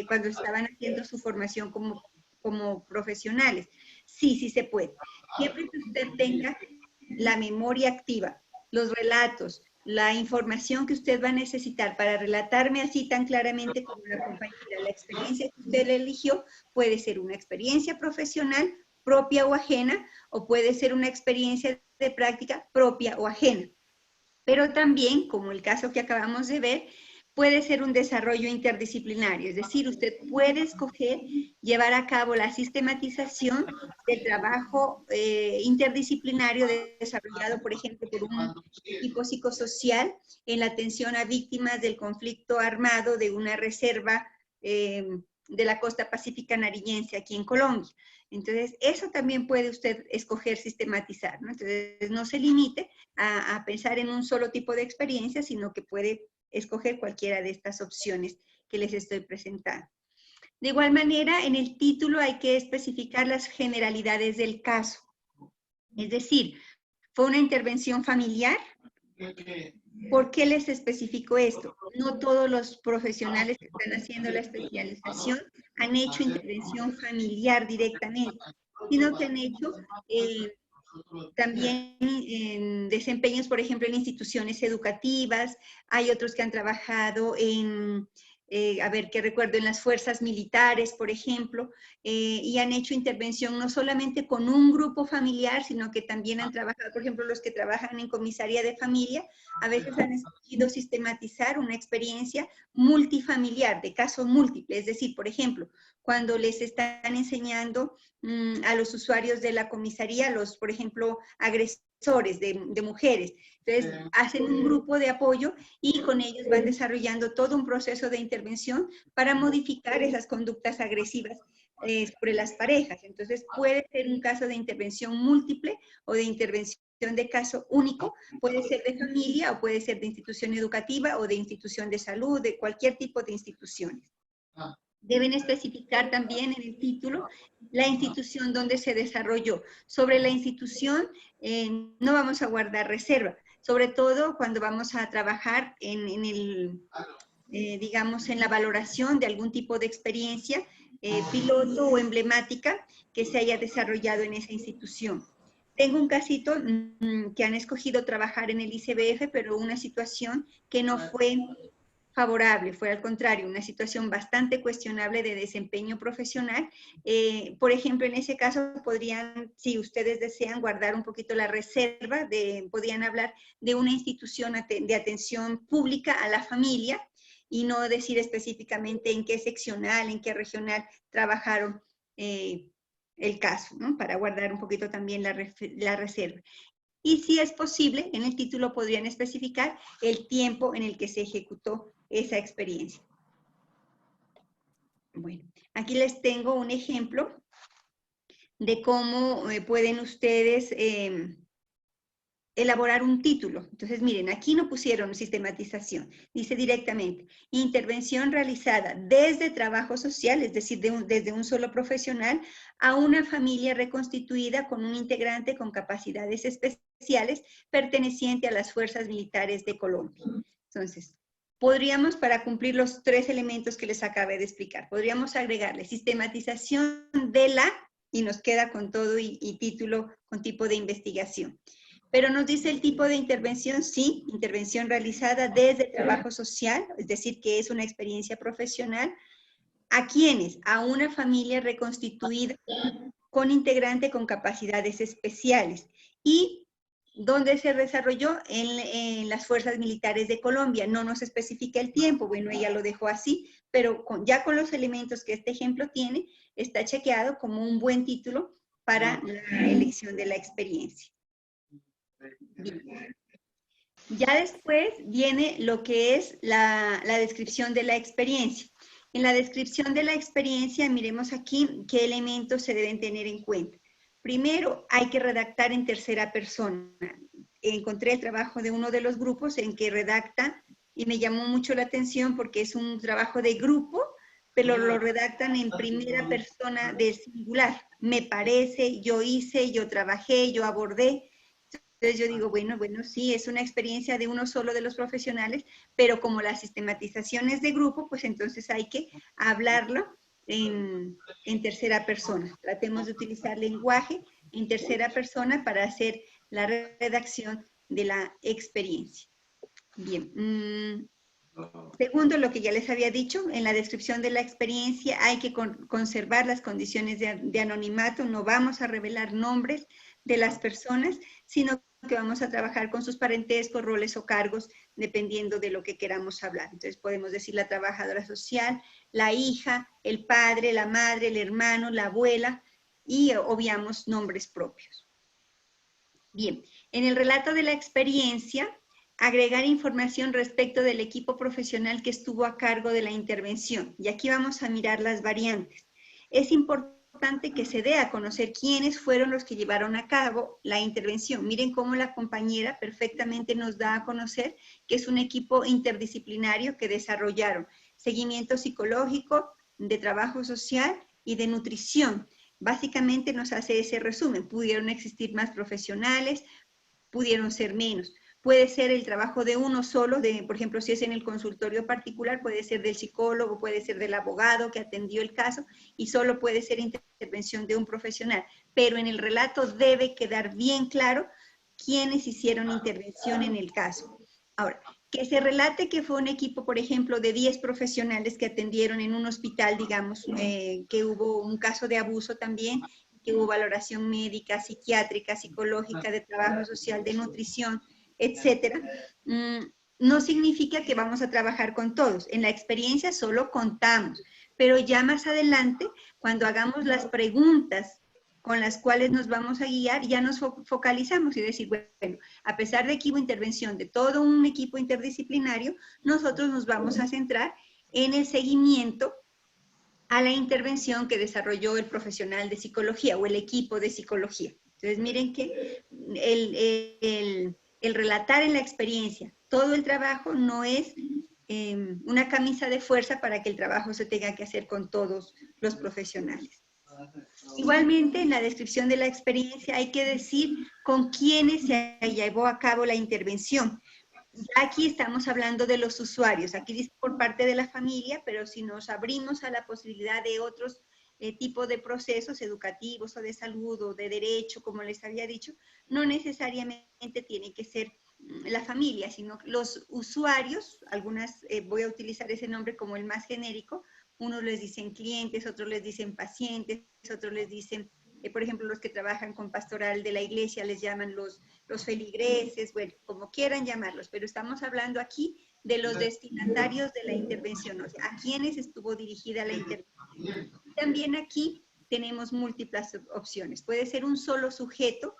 cuando estaban haciendo su formación como profesionales. Sí, sí se puede. Siempre que usted tenga la memoria activa, los relatos, la información que usted va a necesitar para relatarme así tan claramente como la compañera, la experiencia que usted eligió, puede ser una experiencia profesional propia o ajena, o puede ser una experiencia de práctica propia o ajena. Pero también, como el caso que acabamos de ver, puede ser un desarrollo interdisciplinario, es decir, usted puede escoger llevar a cabo la sistematización del trabajo interdisciplinario desarrollado, por ejemplo, por un equipo psicosocial en la atención a víctimas del conflicto armado de una reserva de la costa pacífica nariñense aquí en Colombia. Entonces, eso también puede usted escoger sistematizar, ¿no? Entonces, no se limite a pensar en un solo tipo de experiencia, sino que puede escoger cualquiera de estas opciones que les estoy presentando. De igual manera, en el título hay que especificar las generalidades del caso. Es decir, ¿fue una intervención familiar? ¿Por qué les especifico esto? No todos los profesionales que están haciendo la especialización han hecho intervención familiar directamente, sino que han hecho también en desempeños, por ejemplo, en instituciones educativas. Hay otros que han trabajado en, a ver, que recuerdo, en las fuerzas militares, por ejemplo, y han hecho intervención no solamente con un grupo familiar, sino que también han trabajado, por ejemplo, los que trabajan en comisaría de familia, a veces han escogido sistematizar una experiencia multifamiliar, de caso múltiple. Es decir, por ejemplo, cuando les están enseñando a los usuarios de la comisaría, por ejemplo, agresores de mujeres. Entonces, hacen un grupo de apoyo y con ellos van desarrollando todo un proceso de intervención para modificar esas conductas agresivas sobre las parejas. Entonces, puede ser un caso de intervención múltiple o de intervención de caso único, puede ser de familia o puede ser de institución educativa o de institución de salud, de cualquier tipo de instituciones. Deben especificar también en el título la institución donde se desarrolló. Sobre la institución no vamos a guardar reserva, sobre todo cuando vamos a trabajar digamos, en la valoración de algún tipo de experiencia piloto o emblemática que se haya desarrollado en esa institución. Tengo un casito que han escogido trabajar en el ICBF, pero una situación que no fue favorable, fue al contrario, una situación bastante cuestionable de desempeño profesional. Por ejemplo, en ese caso podrían, si ustedes desean, guardar un poquito la reserva, podrían hablar de una institución de atención pública a la familia y no decir específicamente en qué seccional, en qué regional trabajaron el caso, ¿no? Para guardar un poquito también la reserva. Y si es posible, en el título podrían especificar el tiempo en el que se ejecutó esa experiencia. Bueno, aquí les tengo un ejemplo de cómo pueden ustedes elaborar un título. Entonces, miren, aquí no pusieron sistematización. Dice directamente, intervención realizada desde trabajo social, es decir, desde un solo profesional, a una familia reconstituida con un integrante con capacidades especiales perteneciente a las fuerzas militares de Colombia. Entonces, podríamos, para cumplir los 3 elementos que les acabé de explicar, podríamos agregarle sistematización de la, y nos queda con todo y título con tipo de investigación. Pero nos dice el tipo de intervención, sí, intervención realizada desde trabajo social, es decir, que es una experiencia profesional. ¿A quiénes? A una familia reconstituida con integrante con capacidades especiales. ¿Y dónde se desarrolló? En las fuerzas militares de Colombia. No nos especifica el tiempo, bueno, ella lo dejó así, pero ya con los elementos que este ejemplo tiene, está chequeado como un buen título para la elección de la experiencia. Bien. Ya después viene lo que es la descripción de la experiencia. En la descripción de la experiencia, miremos aquí qué elementos se deben tener en cuenta. Primero, hay que redactar en tercera persona. Encontré el trabajo de uno de los grupos en que redacta y me llamó mucho la atención porque es un trabajo de grupo, pero lo redactan en primera persona del singular. Me parece, yo hice, yo trabajé, yo abordé. Entonces yo digo, bueno, sí, es una experiencia de uno solo de los profesionales, pero como la sistematización es de grupo, pues entonces hay que hablarlo en tercera persona. Tratemos de utilizar lenguaje en tercera persona para hacer la redacción de la experiencia. Bien. Segundo, lo que ya les había dicho, en la descripción de la experiencia hay que conservar las condiciones de anonimato, no vamos a revelar nombres de las personas, sino que vamos a trabajar con sus parentescos, roles o cargos, dependiendo de lo que queramos hablar. Entonces podemos decir la trabajadora social, la hija, el padre, la madre, el hermano, la abuela, y obviamos nombres propios. Bien, en el relato de la experiencia, agregar información respecto del equipo profesional que estuvo a cargo de la intervención. Y aquí vamos a mirar las variantes. Es importante que se dé a conocer quiénes fueron los que llevaron a cabo la intervención. Miren cómo la compañera perfectamente nos da a conocer que es un equipo interdisciplinario que desarrollaron seguimiento psicológico, de trabajo social y de nutrición. Básicamente nos hace ese resumen. Pudieron existir más profesionales, pudieron ser menos. Puede ser el trabajo de uno solo, por ejemplo, si es en el consultorio particular, puede ser del psicólogo, puede ser del abogado que atendió el caso, y solo puede ser intervención de un profesional. Pero en el relato debe quedar bien claro quiénes hicieron intervención en el caso. Ahora, que se relate que fue un equipo, por ejemplo, de 10 profesionales que atendieron en un hospital, digamos, que hubo un caso de abuso también, que hubo valoración médica, psiquiátrica, psicológica, de trabajo social, de nutrición, etcétera, no significa que vamos a trabajar con todos. En la experiencia solo contamos, pero ya más adelante, cuando hagamos las preguntas con las cuales nos vamos a guiar, ya nos focalizamos y decir, bueno, a pesar de que hubo intervención de todo un equipo interdisciplinario, nosotros nos vamos a centrar en el seguimiento a la intervención que desarrolló el profesional de psicología o el equipo de psicología. Entonces, miren que el relatar en la experiencia todo el trabajo no es una camisa de fuerza para que el trabajo se tenga que hacer con todos los profesionales. Igualmente, en la descripción de la experiencia hay que decir con quiénes se llevó a cabo la intervención. Ya aquí estamos hablando de los usuarios, aquí dice por parte de la familia, pero si nos abrimos a la posibilidad de otros tipos de procesos educativos o de salud o de derecho, como les había dicho, no necesariamente tiene que ser la familia, sino los usuarios, algunas, voy a utilizar ese nombre como el más genérico, unos les dicen clientes, otros les dicen pacientes, otros les dicen, por ejemplo, los que trabajan con pastoral de la iglesia les llaman los feligreses, bueno, como quieran llamarlos, pero estamos hablando aquí de los destinatarios de la intervención, o sea, a quienes estuvo dirigida la intervención. También aquí tenemos múltiples opciones. Puede ser un solo sujeto.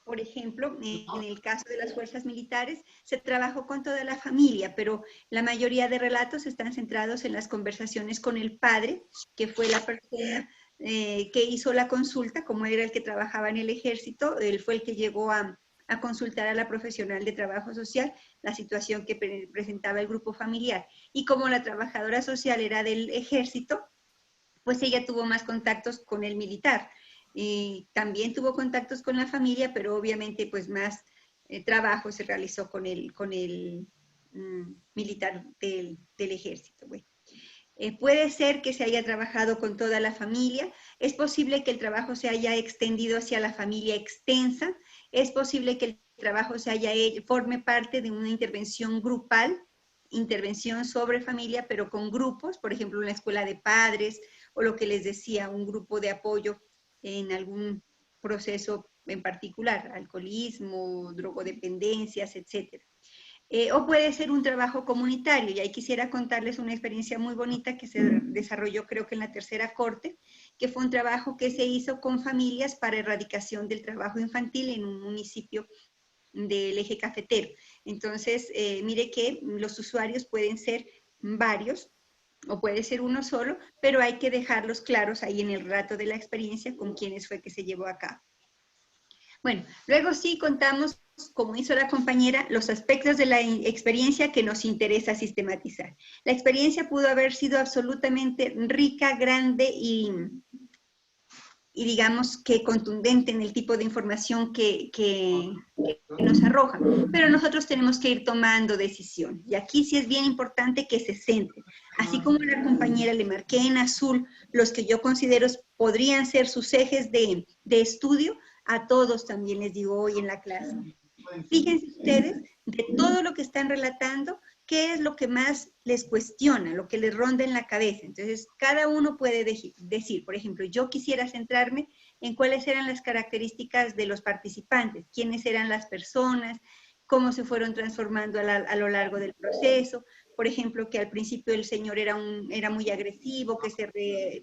Por ejemplo, en el caso de las fuerzas militares, se trabajó con toda la familia, pero la mayoría de relatos están centrados en las conversaciones con el padre, que fue la persona que hizo la consulta, como era el que trabajaba en el ejército, él fue el que llegó a consultar a la profesional de trabajo social la situación que presentaba el grupo familiar. Y como la trabajadora social era del ejército, pues ella tuvo más contactos con el militar. También tuvo contactos con la familia, pero obviamente pues más trabajo se realizó con el militar del ejército. Bueno. Puede ser que se haya trabajado con toda la familia, es posible que el trabajo se haya extendido hacia la familia extensa, es posible que el trabajo forme parte de una intervención grupal, intervención sobre familia, pero con grupos, por ejemplo, una escuela de padres, o lo que les decía, un grupo de apoyo en algún proceso en particular, alcoholismo, drogodependencias, etcétera. O puede ser un trabajo comunitario, y ahí quisiera contarles una experiencia muy bonita que se desarrolló creo que en la tercera corte, que fue un trabajo que se hizo con familias para erradicación del trabajo infantil en un municipio del eje cafetero. Entonces, mire que los usuarios pueden ser varios, o puede ser uno solo, pero hay que dejarlos claros ahí en el relato de la experiencia con quiénes fue que se llevó a cabo. Bueno, luego sí contamos, como hizo la compañera, los aspectos de la experiencia que nos interesa sistematizar. La experiencia pudo haber sido absolutamente rica, grande y digamos que contundente en el tipo de información que nos arroja, pero nosotros tenemos que ir tomando decisiones. Y aquí sí es bien importante que se centren. Así como la compañera le marqué en azul los que yo considero podrían ser sus ejes de estudio, a todos también les digo hoy en la clase. Fíjense ustedes, de todo lo que están relatando, qué es lo que más les cuestiona, lo que les ronda en la cabeza. Entonces, cada uno puede decir, por ejemplo, yo quisiera centrarme en cuáles eran las características de los participantes, quiénes eran las personas, cómo se fueron transformando a lo largo del proceso. Por ejemplo, que al principio el señor era muy agresivo, que se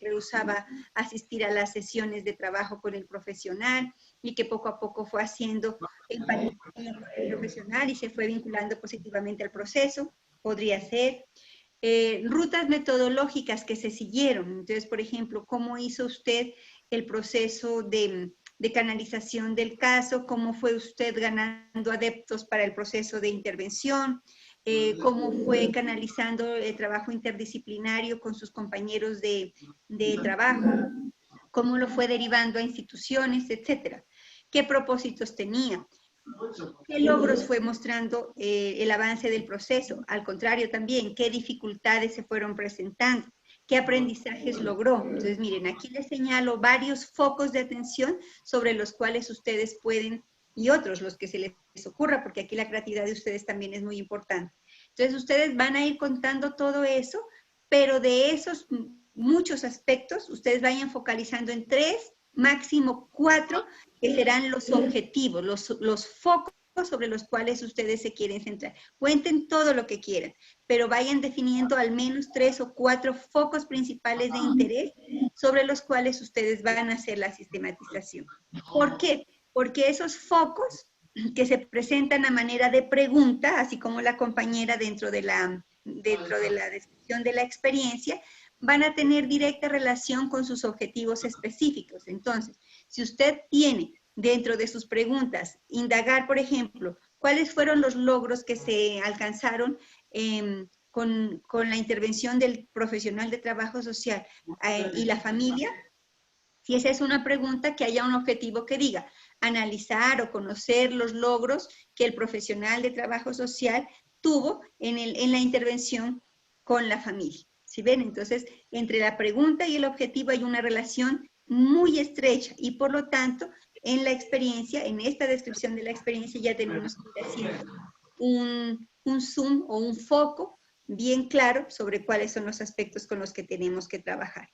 rehusaba a asistir a las sesiones de trabajo con el profesional y que poco a poco fue haciendo empatía con el profesional y se fue vinculando positivamente al proceso. Podría ser. Rutas metodológicas que se siguieron. Entonces, por ejemplo, ¿cómo hizo usted el proceso de canalización del caso? ¿Cómo fue usted ganando adeptos para el proceso de intervención? ¿Cómo fue canalizando el trabajo interdisciplinario con sus compañeros de trabajo? ¿Cómo lo fue derivando a instituciones, etcétera? ¿Qué propósitos tenía? ¿Qué logros fue mostrando el avance del proceso? Al contrario también, ¿qué dificultades se fueron presentando? ¿Qué aprendizajes logró? Entonces, miren, aquí les señalo varios focos de atención sobre los cuales ustedes pueden, y otros, los que se les ocurra, porque aquí la creatividad de ustedes también es muy importante. Entonces, ustedes van a ir contando todo eso, pero de esos muchos aspectos, ustedes vayan focalizando en 3, máximo 4, que serán los objetivos, los focos sobre los cuales ustedes se quieren centrar. Cuenten todo lo que quieran, pero vayan definiendo al menos 3 o 4 focos principales de interés sobre los cuales ustedes van a hacer la sistematización. ¿Por qué? Porque esos focos que se presentan a manera de pregunta, así como la compañera dentro de la descripción de la experiencia, van a tener directa relación con sus objetivos específicos. Entonces, si usted tiene dentro de sus preguntas indagar, por ejemplo, cuáles fueron los logros que se alcanzaron con la intervención del profesional de trabajo social y la familia, si esa es una pregunta, que haya un objetivo que diga analizar o conocer los logros que el profesional de trabajo social tuvo en la intervención con la familia. ¿Sí ven? Entonces, entre la pregunta y el objetivo hay una relación muy estrecha y por lo tanto, en la experiencia, en esta descripción de la experiencia ya tenemos que decir un zoom o un foco bien claro sobre cuáles son los aspectos con los que tenemos que trabajar.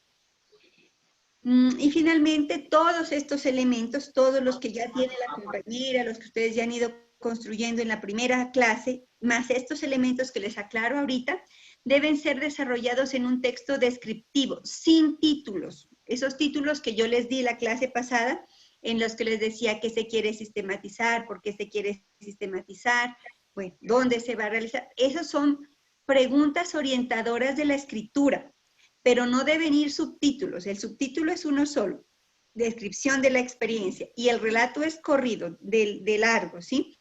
Y finalmente, todos estos elementos, todos los que ya tiene la compañera, los que ustedes ya han ido construyendo en la primera clase, más estos elementos que les aclaro ahorita, deben ser desarrollados en un texto descriptivo, sin títulos. Esos títulos que yo les di la clase pasada, en los que les decía qué se quiere sistematizar, por qué se quiere sistematizar, bueno, dónde se va a realizar. Esas son preguntas orientadoras de la escritura, pero no deben ir subtítulos. El subtítulo es uno solo, descripción de la experiencia, y el relato es corrido, de largo, ¿sí?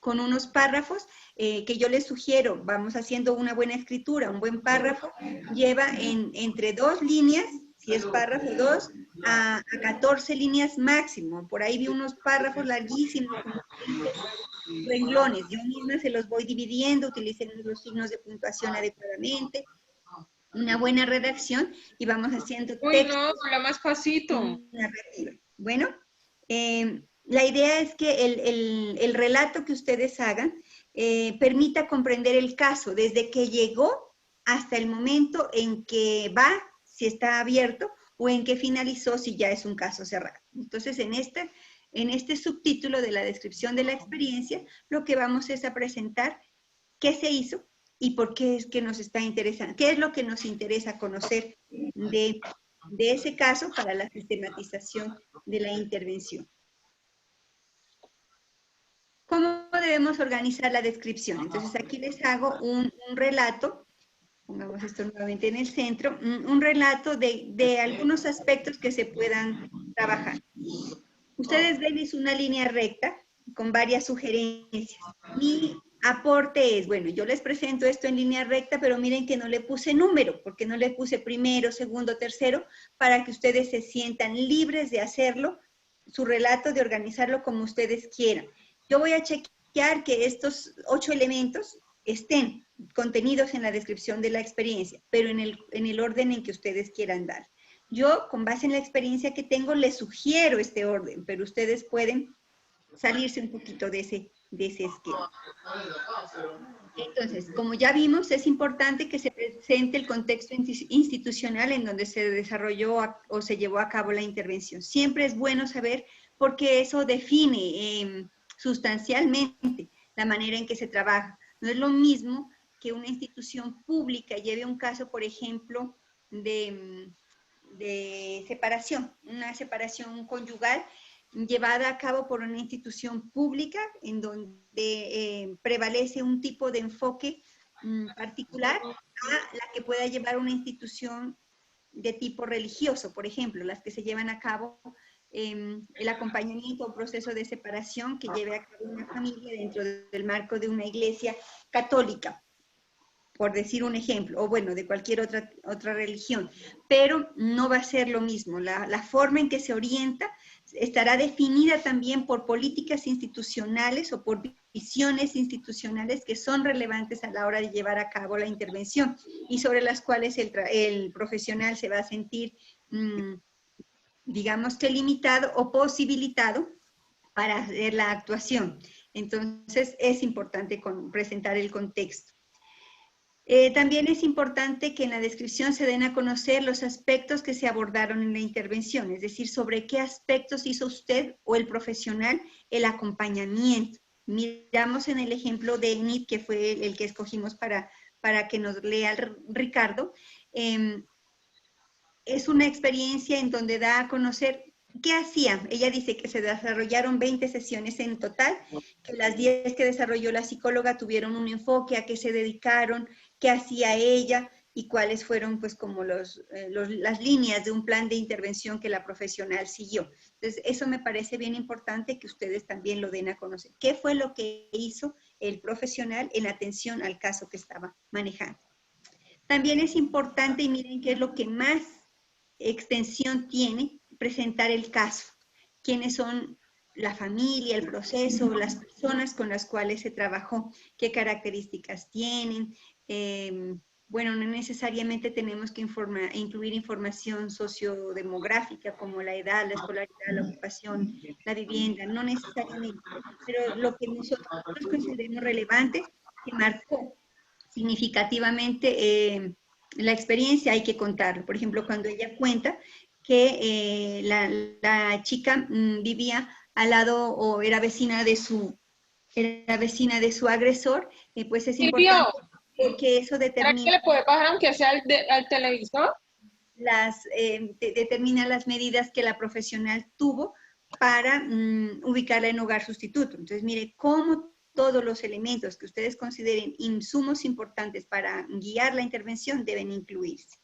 Con unos párrafos que yo les sugiero, vamos haciendo una buena escritura, un buen párrafo lleva entre 2 líneas, si es párrafo 2, a 14 líneas máximo. Por ahí vi unos párrafos larguísimos, como renglones. Yo misma se los voy dividiendo, utilicen los signos de puntuación adecuadamente, una buena redacción y vamos haciendo Uy, texto no, habla más pasito. narrativa. Bueno, la idea es que el relato que ustedes hagan permita comprender el caso desde que llegó hasta el momento en que va, si está abierto, o en que finalizó, si ya es un caso cerrado. Entonces, en este subtítulo de la descripción de la experiencia, lo que vamos es a presentar qué se hizo y por qué es que nos está interesando, qué es lo que nos interesa conocer de ese caso para la sistematización de la intervención. ¿Cómo debemos organizar la descripción? Entonces aquí les hago un relato, pongamos esto nuevamente en el centro, un relato de algunos aspectos que se puedan trabajar. Ustedes ven, es una línea recta con varias sugerencias. Mi aporte es, bueno, yo les presento esto en línea recta, pero miren que no le puse número, porque no le puse primero, segundo, tercero, para que ustedes se sientan libres de hacerlo, su relato, de organizarlo como ustedes quieran. Yo voy a chequear que estos 8 elementos estén contenidos en la descripción de la experiencia, pero en el orden en que ustedes quieran dar. Yo, con base en la experiencia que tengo, les sugiero este orden, pero ustedes pueden salirse un poquito de ese esquema. Entonces, como ya vimos, es importante que se presente el contexto institucional en donde se desarrolló o se llevó a cabo la intervención. Siempre es bueno saber porque eso define sustancialmente la manera en que se trabaja. No es lo mismo que una institución pública lleve un caso, por ejemplo, de separación, una separación conyugal llevada a cabo por una institución pública en donde prevalece un tipo de enfoque particular a la que pueda llevar una institución de tipo religioso, por ejemplo, las que se llevan a cabo el acompañamiento o proceso de separación que lleve a cabo una familia dentro del marco de una iglesia católica, por decir un ejemplo, o bueno, de cualquier otra religión, pero no va a ser lo mismo. La forma en que se orienta estará definida también por políticas institucionales o por visiones institucionales que son relevantes a la hora de llevar a cabo la intervención y sobre las cuales el profesional se va a sentir, digamos que limitado o posibilitado para hacer la actuación. Entonces, es importante presentar el contexto. También es importante que en la descripción se den a conocer los aspectos que se abordaron en la intervención, es decir, sobre qué aspectos hizo usted o el profesional el acompañamiento. Miramos en el ejemplo de ENIT, que fue el que escogimos para que nos lea Ricardo. Es una experiencia en donde da a conocer qué hacía. Ella dice que se desarrollaron 20 sesiones en total, que las 10 que desarrolló la psicóloga tuvieron un enfoque, a qué se dedicaron, qué hacía ella y cuáles fueron pues como las líneas de un plan de intervención que la profesional siguió. Entonces, eso me parece bien importante que ustedes también lo den a conocer. ¿Qué fue lo que hizo el profesional en atención al caso que estaba manejando? También es importante, y miren qué es lo que más extensión tiene, presentar el caso. ¿Quiénes son la familia, el proceso, las personas con las cuales se trabajó? ¿Qué características tienen? Bueno, no necesariamente tenemos que incluir información sociodemográfica como la edad, la escolaridad, la ocupación, la vivienda, no necesariamente, pero lo que nosotros consideremos relevante, que marcó significativamente la experiencia, hay que contarlo. Por ejemplo, cuando ella cuenta que la chica vivía al lado o era vecina de su agresor, pues es importante porque eso ¿Para determina qué le puede bajar aunque sea al televisor? determina las medidas que la profesional tuvo para ubicarla en hogar sustituto. Entonces, mire, cómo todos los elementos que ustedes consideren insumos importantes para guiar la intervención deben incluirse.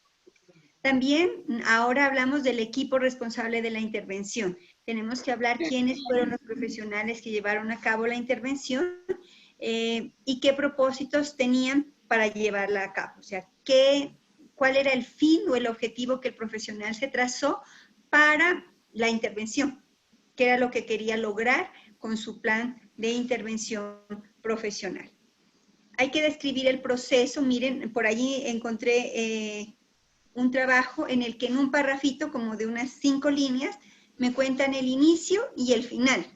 También ahora hablamos del equipo responsable de la intervención. Tenemos que hablar quiénes fueron los profesionales que llevaron a cabo la intervención y qué propósitos tenían para llevarla a cabo. O sea, cuál era el fin o el objetivo que el profesional se trazó para la intervención, qué era lo que quería lograr con su plan de intervención profesional. Hay que describir el proceso. Miren, por allí encontré un trabajo en el que en un parrafito como de unas 5 líneas me cuentan el inicio y el final.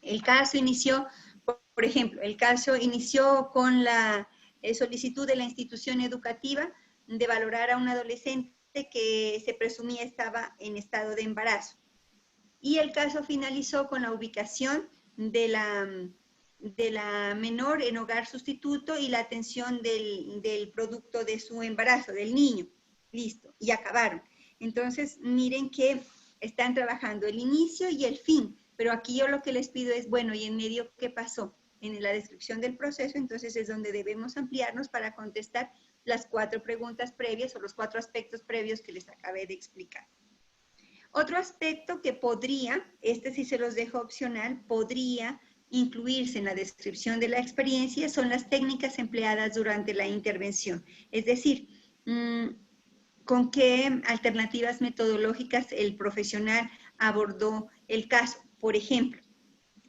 El caso inició, por ejemplo, el caso inició con la solicitud de la institución educativa de valorar a un adolescente que se presumía estaba en estado de embarazo. Y el caso finalizó con la ubicación de la menor en hogar sustituto y la atención del producto de su embarazo, del niño. Listo, y acabaron. Entonces, miren que están trabajando el inicio y el fin, pero aquí yo lo que les pido es, bueno, ¿y en medio qué pasó? En la descripción del proceso, entonces es donde debemos ampliarnos para contestar las 4 preguntas previas o los 4 aspectos previos que les acabé de explicar. Otro aspecto que podría, este sí se los dejo opcional, podría incluirse en la descripción de la experiencia son las técnicas empleadas durante la intervención. Es decir, con qué alternativas metodológicas el profesional abordó el caso. Por ejemplo,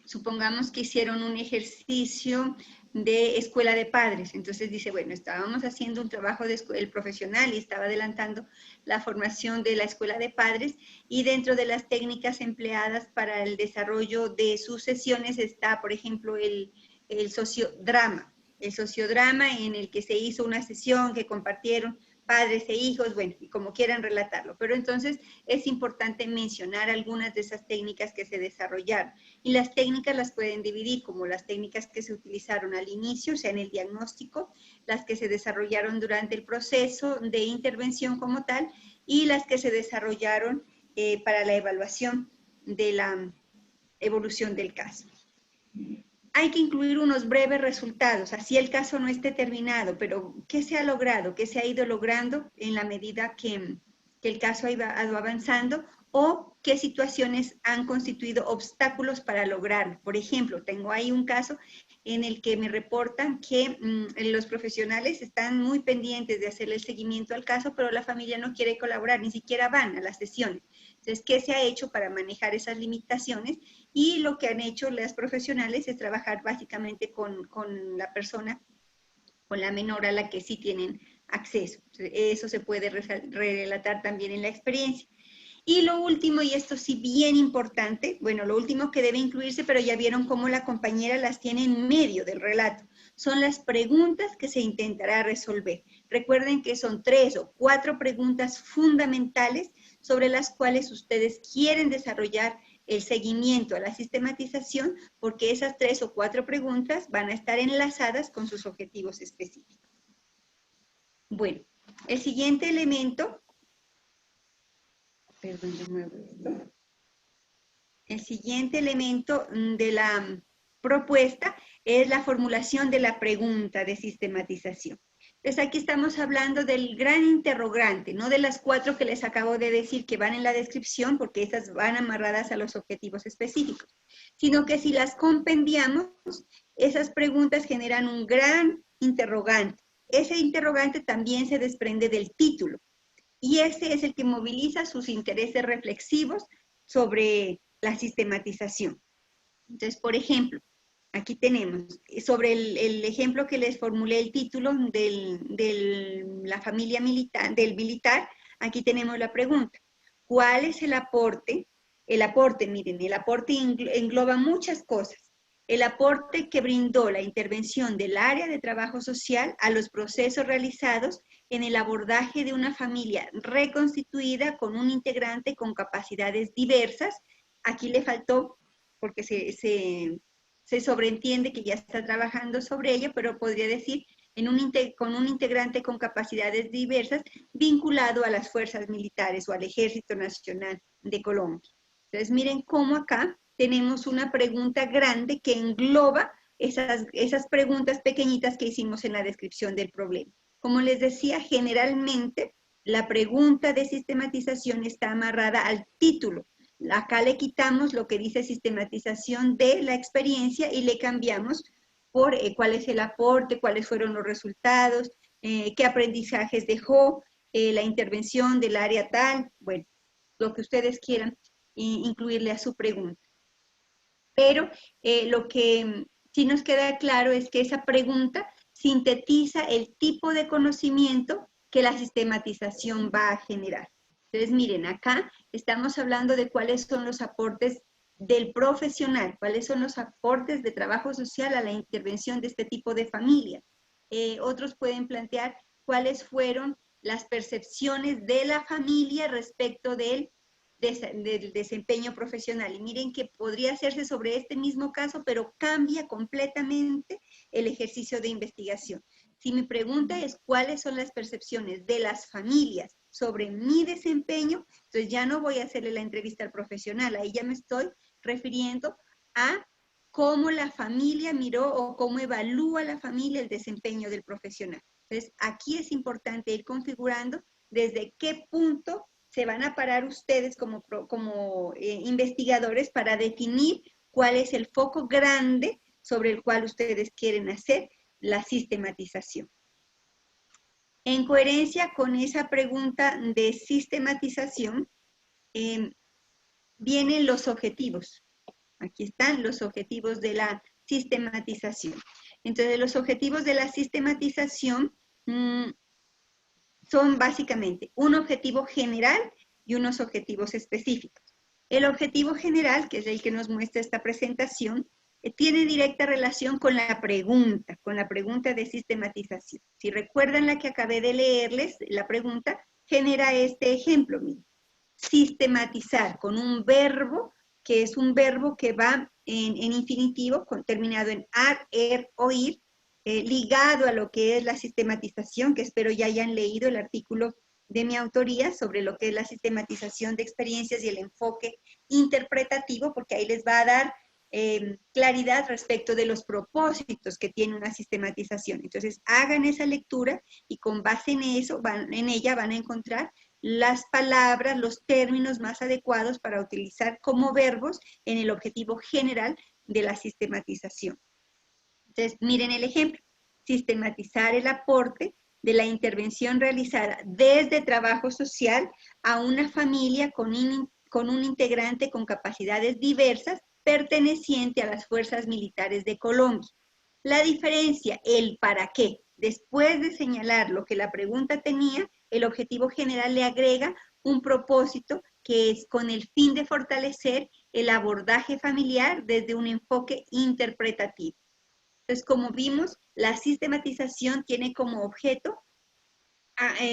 supongamos que hicieron un ejercicio de escuela de padres. Entonces dice, bueno, estábamos haciendo un trabajo del profesional y estaba adelantando la formación de la escuela de padres y dentro de las técnicas empleadas para el desarrollo de sus sesiones está, por ejemplo, el sociodrama. El sociodrama en el que se hizo una sesión que compartieron padres e hijos, bueno, y como quieran relatarlo. Pero entonces es importante mencionar algunas de esas técnicas que se desarrollaron. Y las técnicas las pueden dividir como las técnicas que se utilizaron al inicio, o sea, en el diagnóstico, las que se desarrollaron durante el proceso de intervención como tal, y las que se desarrollaron para la evaluación de la evolución del caso. Hay que incluir unos breves resultados, así el caso no esté terminado, pero ¿qué se ha logrado? ¿Qué se ha ido logrando en la medida que el caso ha ido avanzando? ¿O qué situaciones han constituido obstáculos para lograrlo? Por ejemplo, tengo ahí un caso en el que me reportan que los profesionales están muy pendientes de hacerle el seguimiento al caso, pero la familia no quiere colaborar, ni siquiera van a las sesiones. Entonces, ¿qué se ha hecho para manejar esas limitaciones? Y lo que han hecho las profesionales es trabajar básicamente con la persona, con la menor a la que sí tienen acceso. Eso se puede relatar también en la experiencia. Y lo último, y esto sí bien importante, bueno, lo último que debe incluirse, pero ya vieron cómo la compañera las tiene en medio del relato, son las preguntas que se intentará resolver. Recuerden que son 3 o 4 preguntas fundamentales sobre las cuales ustedes quieren desarrollar el seguimiento a la sistematización, porque esas 3 o 4 preguntas van a estar enlazadas con sus objetivos específicos. Bueno, el siguiente elemento, perdón, yo muevo esto. El siguiente elemento de la propuesta es la formulación de la pregunta de sistematización. Entonces aquí estamos hablando del gran interrogante, no de las 4 que les acabo de decir que van en la descripción, porque esas van amarradas a los objetivos específicos, sino que si las compendiamos, esas preguntas generan un gran interrogante. Ese interrogante también se desprende del título, y ese es el que moviliza sus intereses reflexivos sobre la sistematización. Entonces, por ejemplo, aquí tenemos, sobre el ejemplo que les formulé el título de la familia militar, del militar, aquí tenemos la pregunta. ¿Cuál es el aporte? El aporte, miren, el aporte engloba muchas cosas. El aporte que brindó la intervención del área de trabajo social a los procesos realizados en el abordaje de una familia reconstituida con un integrante con capacidades diversas. Aquí le faltó, porque se sobreentiende que ya está trabajando sobre ello, pero podría decir con un integrante con capacidades diversas vinculado a las fuerzas militares o al Ejército Nacional de Colombia. Entonces miren cómo acá tenemos una pregunta grande que engloba esas preguntas pequeñitas que hicimos en la descripción del problema. Como les decía, generalmente la pregunta de sistematización está amarrada al título. Acá le quitamos lo que dice sistematización de la experiencia y le cambiamos por cuál es el aporte, cuáles fueron los resultados, qué aprendizajes dejó, la intervención del área tal, bueno, lo que ustedes quieran incluirle a su pregunta. Pero lo que sí nos queda claro es que esa pregunta sintetiza el tipo de conocimiento que la sistematización va a generar. Entonces, miren, acá estamos hablando de cuáles son los aportes del profesional, cuáles son los aportes de trabajo social a la intervención de este tipo de familia. Otros pueden plantear cuáles fueron las percepciones de la familia respecto del desempeño profesional. Y miren que podría hacerse sobre este mismo caso, pero cambia completamente el ejercicio de investigación. Si mi pregunta es cuáles son las percepciones de las familias sobre mi desempeño, entonces ya no voy a hacerle la entrevista al profesional, ahí ya me estoy refiriendo a cómo la familia miró o cómo evalúa la familia el desempeño del profesional. Entonces, aquí es importante ir configurando desde qué punto se van a parar ustedes como investigadores para definir cuál es el foco grande sobre el cual ustedes quieren hacer la sistematización. En coherencia con esa pregunta de sistematización, vienen los objetivos. Aquí están los objetivos de la sistematización. Entonces, los objetivos de la sistematización son básicamente un objetivo general y unos objetivos específicos. El objetivo general, que es el que nos muestra esta presentación, tiene directa relación con la pregunta de sistematización. Si recuerdan la que acabé de leerles, la pregunta genera este ejemplo, miren. Sistematizar con un verbo, que es un verbo que va en infinitivo, terminado en ar, er o ir, ligado a lo que es la sistematización, que espero ya hayan leído el artículo de mi autoría sobre lo que es la sistematización de experiencias y el enfoque interpretativo, porque ahí les va a dar claridad respecto de los propósitos que tiene una sistematización. Entonces, hagan esa lectura y con base en eso, en ella van a encontrar las palabras, los términos más adecuados para utilizar como verbos en el objetivo general de la sistematización. Entonces, miren el ejemplo. Sistematizar el aporte de la intervención realizada desde trabajo social a una familia con un integrante con capacidades diversas perteneciente a las fuerzas militares de Colombia. La diferencia, el para qué. Después de señalar lo que la pregunta tenía, el objetivo general le agrega un propósito que es con el fin de fortalecer el abordaje familiar desde un enfoque interpretativo. Entonces, como vimos, la sistematización tiene como objeto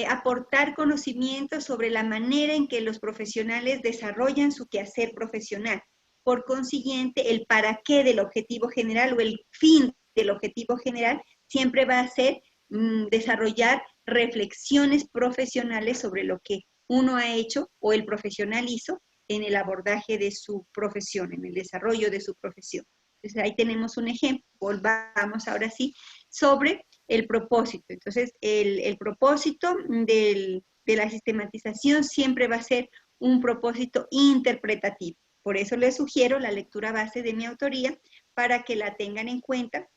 aportar conocimiento sobre la manera en que los profesionales desarrollan su quehacer profesional. Por consiguiente, el para qué del objetivo general o el fin del objetivo general siempre va a ser desarrollar reflexiones profesionales sobre lo que uno ha hecho o el profesional hizo en el abordaje de su profesión, en el desarrollo de su profesión. Entonces, ahí tenemos un ejemplo. Volvamos ahora sí sobre el propósito. Entonces, el propósito de la sistematización siempre va a ser un propósito interpretativo. Por eso les sugiero la lectura base de mi autoría para que la tengan en cuenta,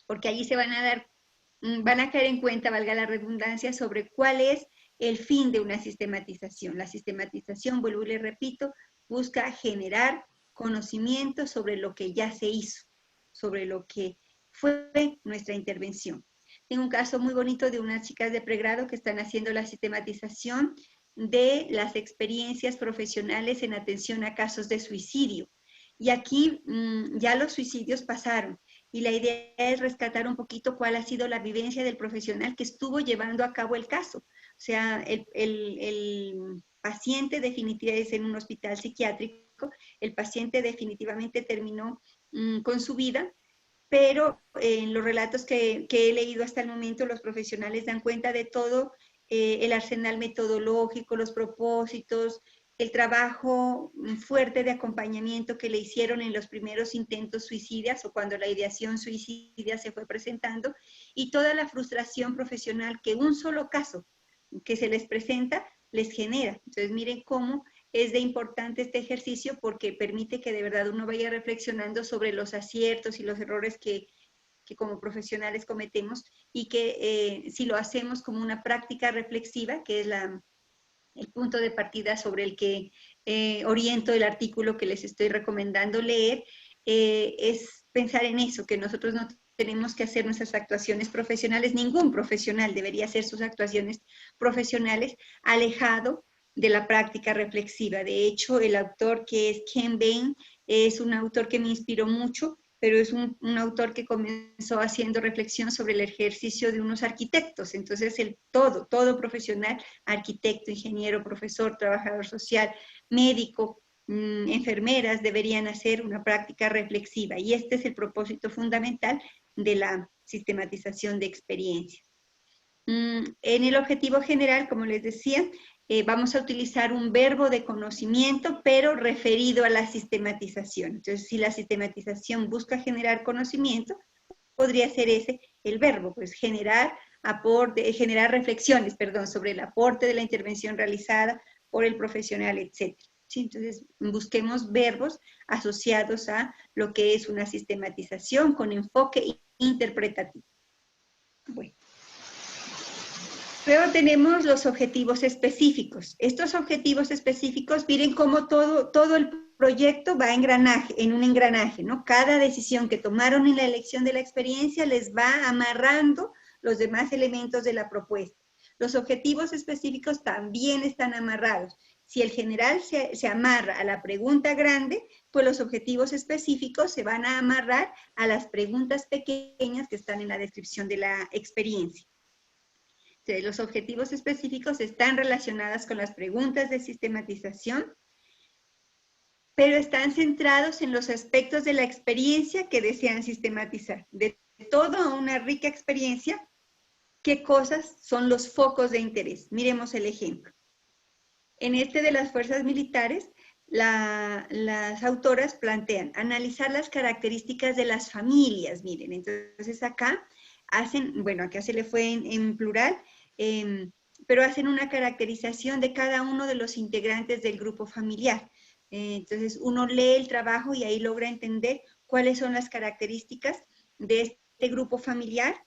porque allí se van a caer en cuenta, valga la redundancia, sobre cuál es el fin de una sistematización. La sistematización, vuelvo y les repito, busca generar conocimiento sobre lo que ya se hizo, sobre lo que fue nuestra intervención. Tengo un caso muy bonito de unas chicas de pregrado que están haciendo la sistematización de las experiencias profesionales en atención a casos de suicidio. Y aquí ya los suicidios pasaron y la idea es rescatar un poquito cuál ha sido la vivencia del profesional que estuvo llevando a cabo el caso. O sea, el paciente definitivamente es en un hospital psiquiátrico, el paciente definitivamente terminó con su vida, pero en los relatos que he leído hasta el momento, los profesionales dan cuenta de todo el arsenal metodológico, los propósitos, el trabajo fuerte de acompañamiento que le hicieron en los primeros intentos suicidas o cuando la ideación suicida se fue presentando, y toda la frustración profesional que un solo caso que se les presenta les genera. Entonces, miren cómo es de importante este ejercicio porque permite que de verdad uno vaya reflexionando sobre los aciertos y los errores que como profesionales cometemos y que si lo hacemos como una práctica reflexiva, que es el punto de partida sobre el que oriento el artículo que les estoy recomendando leer, es pensar en eso, que nosotros no tenemos que hacer nuestras actuaciones profesionales, ningún profesional debería hacer sus actuaciones profesionales alejado de la práctica reflexiva. De hecho, el autor que es Ken Bain es un autor que me inspiró mucho, pero es un autor que comenzó haciendo reflexión sobre el ejercicio de unos arquitectos. Entonces, todo profesional, arquitecto, ingeniero, profesor, trabajador social, médico, enfermeras, deberían hacer una práctica reflexiva. Y este es el propósito fundamental de la sistematización de experiencias. En el objetivo general, como les decía, vamos a utilizar un verbo de conocimiento, pero referido a la sistematización. Entonces, si la sistematización busca generar conocimiento, podría ser ese el verbo, pues generar reflexiones, sobre el aporte de la intervención realizada por el profesional, etc. ¿Sí? Entonces, busquemos verbos asociados a lo que es una sistematización con enfoque interpretativo. Bueno. Luego tenemos los objetivos específicos. Estos objetivos específicos, miren cómo todo el proyecto va en un engranaje, ¿no? Cada decisión que tomaron en la elección de la experiencia les va amarrando los demás elementos de la propuesta. Los objetivos específicos también están amarrados. Si el general se amarra a la pregunta grande, pues los objetivos específicos se van a amarrar a las preguntas pequeñas que están en la descripción de la experiencia. Entonces, los objetivos específicos están relacionados con las preguntas de sistematización, pero están centrados en los aspectos de la experiencia que desean sistematizar. De toda una rica experiencia, ¿qué cosas son los focos de interés? Miremos el ejemplo. En este de las fuerzas militares, las autoras plantean analizar las características de las familias. Miren, entonces acá acá se le fue en plural, pero hacen una caracterización de cada uno de los integrantes del grupo familiar. Entonces uno lee el trabajo y ahí logra entender cuáles son las características de este grupo familiar,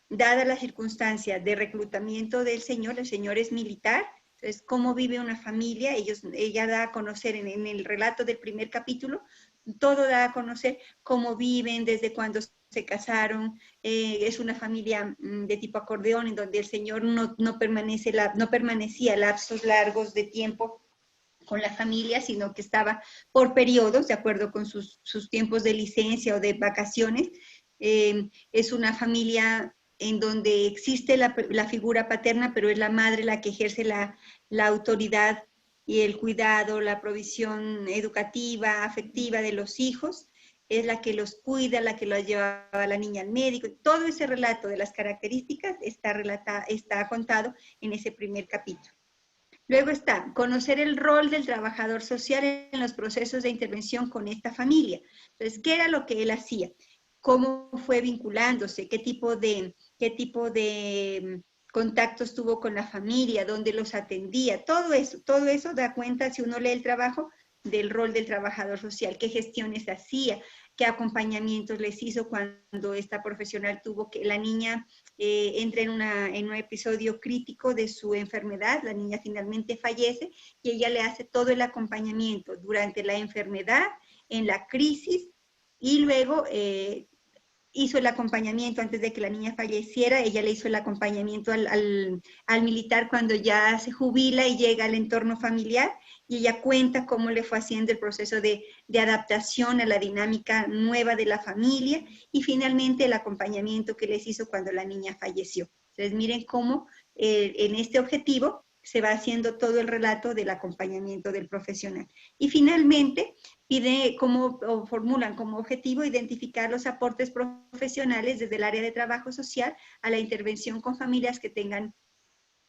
dada la circunstancia de reclutamiento del señor. El señor es militar. Entonces, cómo vive una familia, ella da a conocer en el relato del primer capítulo, todo da a conocer cómo viven, desde cuándo se casaron, es una familia de tipo acordeón, en donde el señor no permanecía lapsos largos de tiempo con la familia, sino que estaba por periodos, de acuerdo con sus tiempos de licencia o de vacaciones. Es una familia en donde existe la figura paterna, pero es la madre la que ejerce la autoridad y el cuidado, la provisión educativa, afectiva de los hijos, es la que los cuida, la que los lleva a la niña al médico. Todo ese relato de las características está contado en ese primer capítulo. Luego está conocer el rol del trabajador social en los procesos de intervención con esta familia. Entonces, ¿qué era lo que él hacía? ¿Cómo fue vinculándose? ¿Qué tipo de contactos tuvo con la familia? ¿Dónde los atendía? Todo eso da cuenta, si uno lee el trabajo, del rol del trabajador social. ¿Qué gestiones hacía? ¿Qué acompañamientos les hizo cuando esta profesional tuvo que la niña entra en un episodio crítico de su enfermedad? La niña finalmente fallece y ella le hace todo el acompañamiento durante la enfermedad, en la crisis, y luego hizo el acompañamiento antes de que la niña falleciera. Ella le hizo el acompañamiento al militar cuando ya se jubila y llega al entorno familiar, y ella cuenta cómo le fue haciendo el proceso de adaptación a la dinámica nueva de la familia, y finalmente el acompañamiento que les hizo cuando la niña falleció. Entonces miren cómo en este objetivo se va haciendo todo el relato del acompañamiento del profesional. Y finalmente formulan como objetivo identificar los aportes profesionales desde el área de trabajo social a la intervención con familias que tengan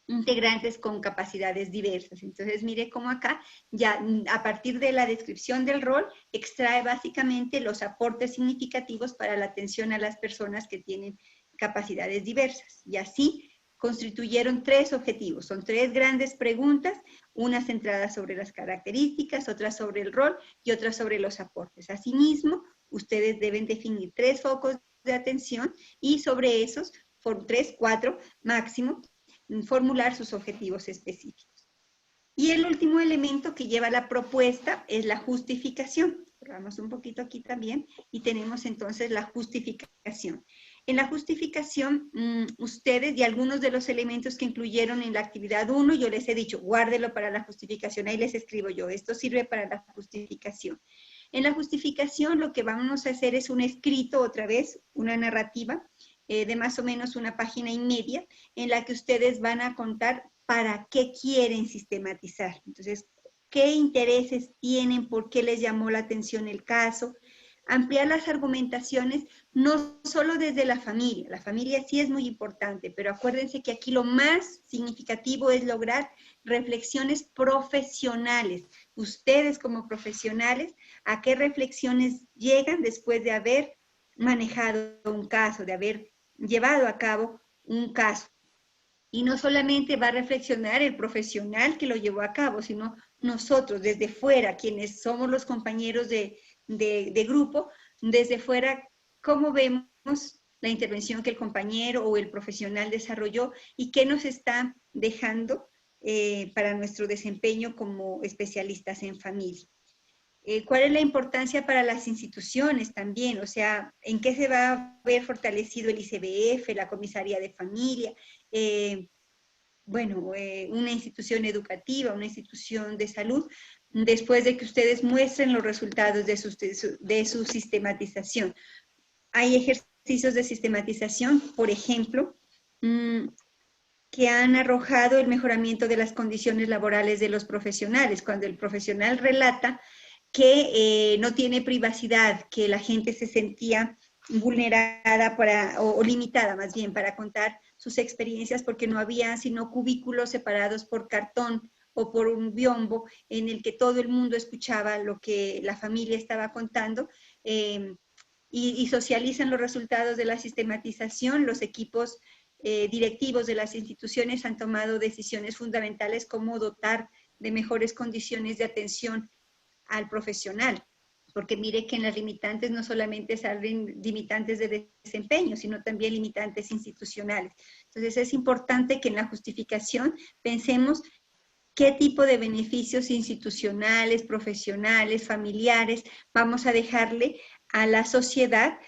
integrantes con capacidades diversas. Entonces, mire cómo acá, ya a partir de la descripción del rol, extrae básicamente los aportes significativos para la atención a las personas que tienen capacidades diversas. Y así constituyeron 3 objetivos. Son 3 grandes preguntas, una centrada sobre las características, otra sobre el rol y otra sobre los aportes. Asimismo, ustedes deben definir 3 focos de atención y sobre esos, 3, 4 máximo, formular sus objetivos específicos. Y el último elemento que lleva la propuesta es la justificación. Vamos un poquito aquí también y tenemos entonces la justificación. En la justificación, ustedes y algunos de los elementos que incluyeron en la actividad 1, yo les he dicho, guárdelo para la justificación, ahí les escribo yo, esto sirve para la justificación. En la justificación lo que vamos a hacer es un escrito, otra vez, una narrativa de más o menos una página y media, en la que ustedes van a contar para qué quieren sistematizar. Entonces, qué intereses tienen, por qué les llamó la atención el caso. Ampliar las argumentaciones, no solo desde la familia sí es muy importante, pero acuérdense que aquí lo más significativo es lograr reflexiones profesionales. Ustedes como profesionales, ¿a qué reflexiones llegan después de haber manejado un caso, de haber llevado a cabo un caso? Y no solamente va a reflexionar el profesional que lo llevó a cabo, sino nosotros desde fuera, quienes somos los compañeros de grupo, desde fuera, cómo vemos la intervención que el compañero o el profesional desarrolló y qué nos está dejando para nuestro desempeño como especialistas en familia. ¿Cuál es la importancia para las instituciones también? O sea, ¿en qué se va a ver fortalecido el ICBF, la comisaría de familia? Una institución educativa, una institución de salud, después de que ustedes muestren los resultados de su sistematización. Hay ejercicios de sistematización, por ejemplo, que han arrojado el mejoramiento de las condiciones laborales de los profesionales. Cuando el profesional relata que no tiene privacidad, que la gente se sentía vulnerada o limitada más bien para contar sus experiencias porque no había sino cubículos separados por cartón o por un biombo en el que todo el mundo escuchaba lo que la familia estaba contando y socializan los resultados de la sistematización. Los equipos directivos de las instituciones han tomado decisiones fundamentales como dotar de mejores condiciones de atención al profesional, porque mire que en las limitantes no solamente salen limitantes de desempeño, sino también limitantes institucionales. Entonces es importante que en la justificación pensemos qué tipo de beneficios institucionales, profesionales, familiares vamos a dejarle a la sociedad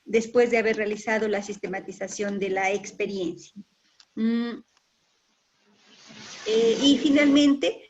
después de haber realizado la sistematización de la experiencia. Y finalmente,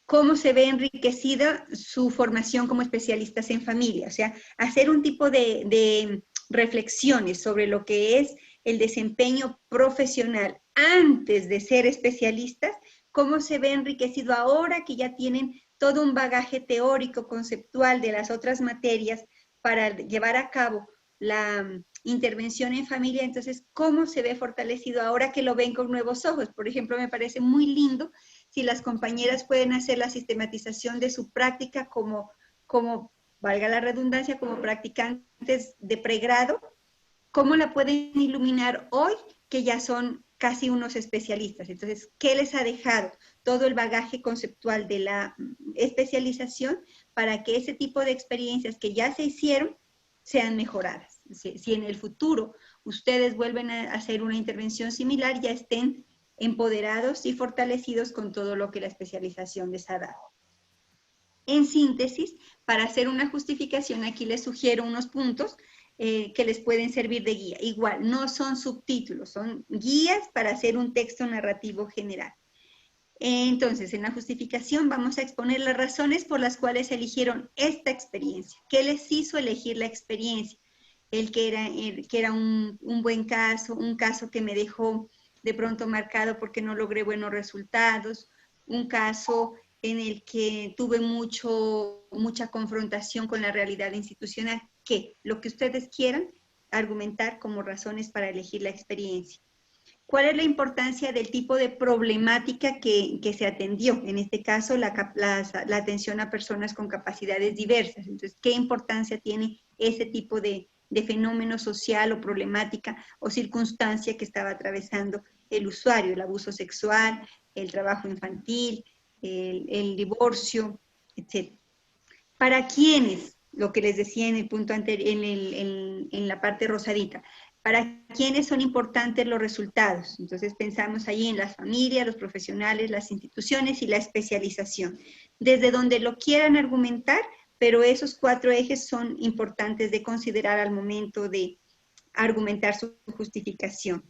cómo se ve enriquecida su formación como especialistas en familia. O sea, hacer un tipo de reflexiones sobre lo que es el desempeño profesional antes de ser especialistas, cómo se ve enriquecido ahora que ya tienen todo un bagaje teórico, conceptual de las otras materias para llevar a cabo la intervención en familia. Entonces, ¿cómo se ve fortalecido ahora que lo ven con nuevos ojos? Por ejemplo, me parece muy lindo si las compañeras pueden hacer la sistematización de su práctica como valga la redundancia, como practicantes de pregrado, ¿cómo la pueden iluminar hoy que ya son casi unos especialistas? Entonces, ¿qué les ha dejado todo el bagaje conceptual de la especialización para que ese tipo de experiencias que ya se hicieron sean mejoradas? Si en el futuro ustedes vuelven a hacer una intervención similar, ya estén empoderados y fortalecidos con todo lo que la especialización les ha dado. En síntesis, para hacer una justificación, aquí les sugiero unos puntos que les pueden servir de guía. Igual, no son subtítulos, son guías para hacer un texto narrativo general. Entonces, en la justificación vamos a exponer las razones por las cuales eligieron esta experiencia. ¿Qué les hizo elegir la experiencia? El que era un buen caso, un caso que me dejó de pronto marcado porque no logré buenos resultados, un caso en el que tuve mucha confrontación con la realidad institucional. ¿Qué? Lo que ustedes quieran argumentar como razones para elegir la experiencia. ¿Cuál es la importancia del tipo de problemática que se atendió? En este caso, la atención a personas con capacidades diversas. Entonces, ¿qué importancia tiene ese tipo de fenómeno social o problemática o circunstancia que estaba atravesando el usuario? El abuso sexual, el trabajo infantil, el divorcio, etc. ¿Para quiénes? Lo que les decía en el punto anterior, en la parte rosadita. ¿Para quiénes son importantes los resultados? Entonces pensamos ahí en las familias, los profesionales, las instituciones y la especialización. Desde donde lo quieran argumentar, pero esos 4 ejes son importantes de considerar al momento de argumentar su justificación.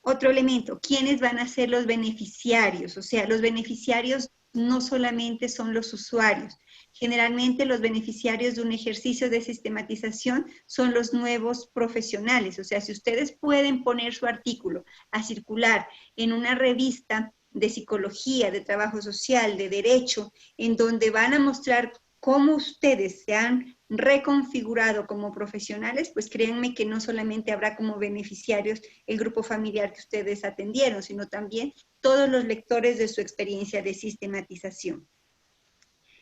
Otro elemento, ¿quiénes van a ser los beneficiarios? O sea, los beneficiarios no solamente son los usuarios. Generalmente los beneficiarios de un ejercicio de sistematización son los nuevos profesionales. O sea, si ustedes pueden poner su artículo a circular en una revista de psicología, de trabajo social, de derecho, en donde van a mostrar cómo ustedes se han reconfigurado como profesionales, pues créanme que no solamente habrá como beneficiarios el grupo familiar que ustedes atendieron, sino también todos los lectores de su experiencia de sistematización.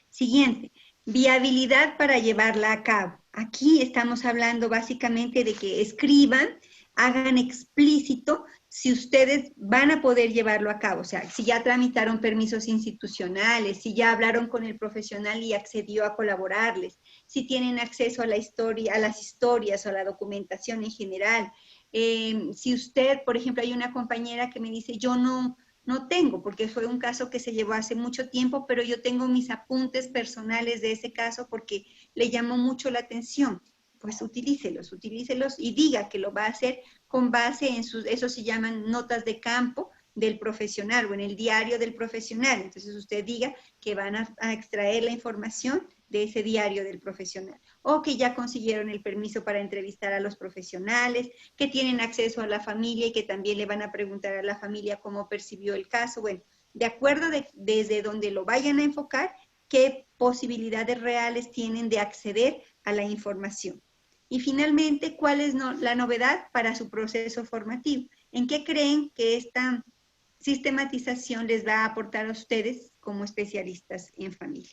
Siguiente, viabilidad para llevarla a cabo. Aquí estamos hablando básicamente de que escriban, hagan explícito si ustedes van a poder llevarlo a cabo. O sea, si ya tramitaron permisos institucionales, si ya hablaron con el profesional y accedió a colaborarles, si tienen acceso a la historia, a las historias o a la documentación en general. Si usted, por ejemplo, hay una compañera que me dice, yo no tengo, porque fue un caso que se llevó hace mucho tiempo, pero yo tengo mis apuntes personales de ese caso porque le llamó mucho la atención. Pues utilícelos y diga que lo va a hacer con base en sus, eso se llaman notas de campo del profesional o en el diario del profesional. Entonces usted diga que van a extraer la información de ese diario del profesional, o que ya consiguieron el permiso para entrevistar a los profesionales, que tienen acceso a la familia y que también le van a preguntar a la familia cómo percibió el caso. Bueno, de acuerdo desde donde lo vayan a enfocar, qué posibilidades reales tienen de acceder a la información. Y finalmente, ¿cuál es la novedad para su proceso formativo? ¿En qué creen que esta sistematización les va a aportar a ustedes como especialistas en familia?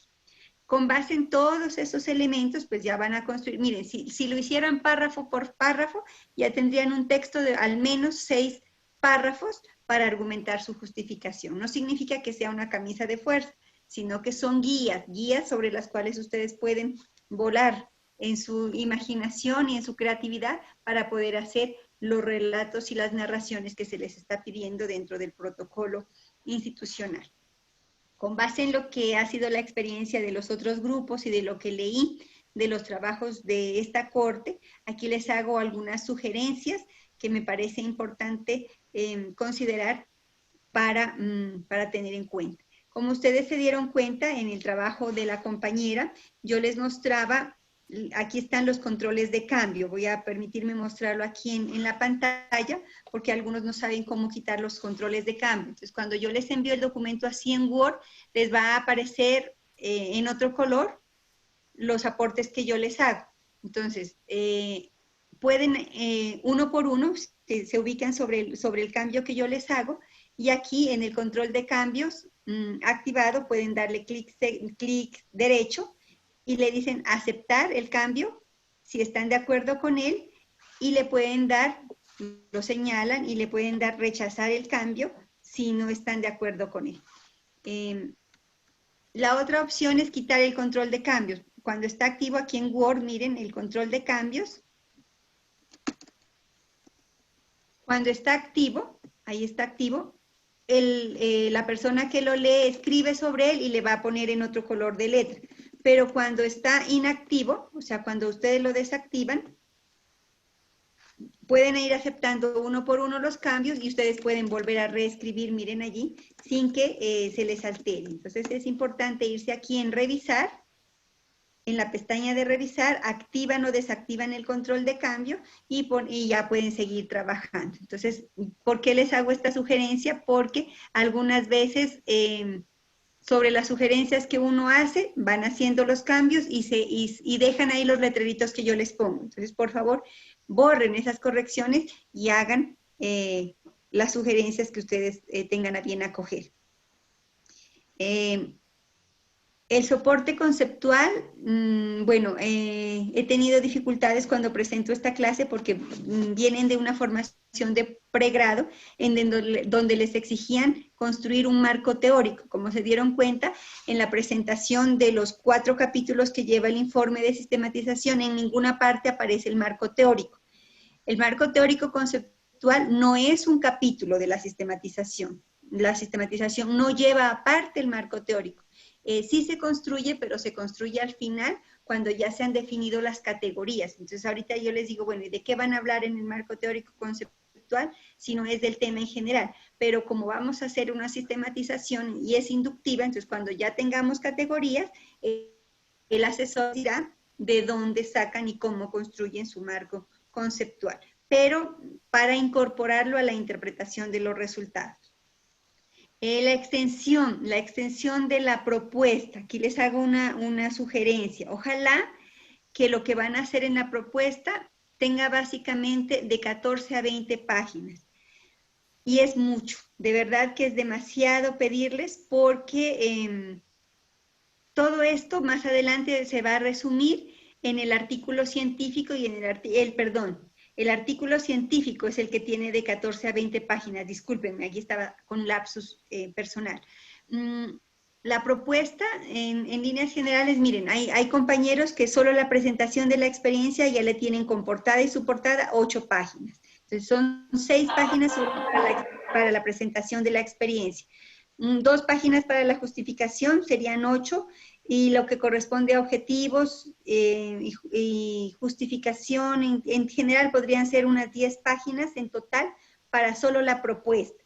Con base en todos esos elementos, pues ya van a construir, miren, si lo hicieran párrafo por párrafo, ya tendrían un texto de al menos 6 párrafos para argumentar su justificación. No significa que sea una camisa de fuerza, sino que son guías sobre las cuales ustedes pueden volar en su imaginación y en su creatividad para poder hacer los relatos y las narraciones que se les está pidiendo dentro del protocolo institucional. Con base en lo que ha sido la experiencia de los otros grupos y de lo que leí de los trabajos de esta corte, aquí les hago algunas sugerencias que me parece importante considerar para tener en cuenta. Como ustedes se dieron cuenta en el trabajo de la compañera, yo les mostraba, aquí están los controles de cambio. Voy a permitirme mostrarlo aquí en la pantalla, porque algunos no saben cómo quitar los controles de cambio. Entonces, cuando yo les envío el documento así en Word, les va a aparecer en otro color los aportes que yo les hago. Entonces, pueden uno por uno, se ubican sobre el cambio que yo les hago, y aquí en el control de cambios activado pueden darle clic derecho y le dicen aceptar el cambio, si están de acuerdo con él, y le pueden dar, lo señalan, y le pueden dar rechazar el cambio si no están de acuerdo con él. La otra opción es quitar el control de cambios. Cuando está activo aquí en Word, miren el control de cambios. Cuando está activo, ahí está activo, la persona que lo lee escribe sobre él y le va a poner en otro color de letra. Pero cuando está inactivo, o sea, cuando ustedes lo desactivan, pueden ir aceptando uno por uno los cambios y ustedes pueden volver a reescribir, miren allí, sin que se les altere. Entonces es importante irse aquí en revisar, en la pestaña de revisar, activan o desactivan el control de cambio y ya pueden seguir trabajando. Entonces, ¿por qué les hago esta sugerencia? Porque algunas veces sobre las sugerencias que uno hace, van haciendo los cambios y dejan ahí los letreritos que yo les pongo. Entonces, por favor, borren esas correcciones y hagan las sugerencias que ustedes tengan a bien acoger. El soporte conceptual, bueno, he tenido dificultades cuando presento esta clase porque vienen de una formación de pregrado en donde les exigían construir un marco teórico. Como se dieron cuenta, en la presentación de los 4 capítulos que lleva el informe de sistematización, en ninguna parte aparece el marco teórico. El marco teórico conceptual no es un capítulo de la sistematización. La sistematización no lleva aparte el marco teórico. Sí se construye, pero se construye al final cuando ya se han definido las categorías. Entonces ahorita yo les digo, bueno, ¿y de qué van a hablar en el marco teórico conceptual? Si no es del tema en general. Pero como vamos a hacer una sistematización y es inductiva, entonces cuando ya tengamos categorías, el asesor dirá de dónde sacan y cómo construyen su marco conceptual, pero para incorporarlo a la interpretación de los resultados. La extensión de la propuesta, aquí les hago una sugerencia. Ojalá que lo que van a hacer en la propuesta tenga básicamente de 14 a 20 páginas. Y es mucho, de verdad que es demasiado pedirles porque todo esto más adelante se va a resumir en el artículo científico y en el artículo científico es el que tiene de 14 a 20 páginas, discúlpenme, aquí estaba con lapsus personal. La propuesta, en líneas generales, miren, hay compañeros que solo la presentación de la experiencia ya le tienen con portada y subportada 8 páginas. Entonces son 6 páginas para la presentación de la experiencia. 2 páginas para la justificación, serían 8, y lo que corresponde a objetivos y justificación, en general podrían ser unas 10 páginas en total para solo la propuesta.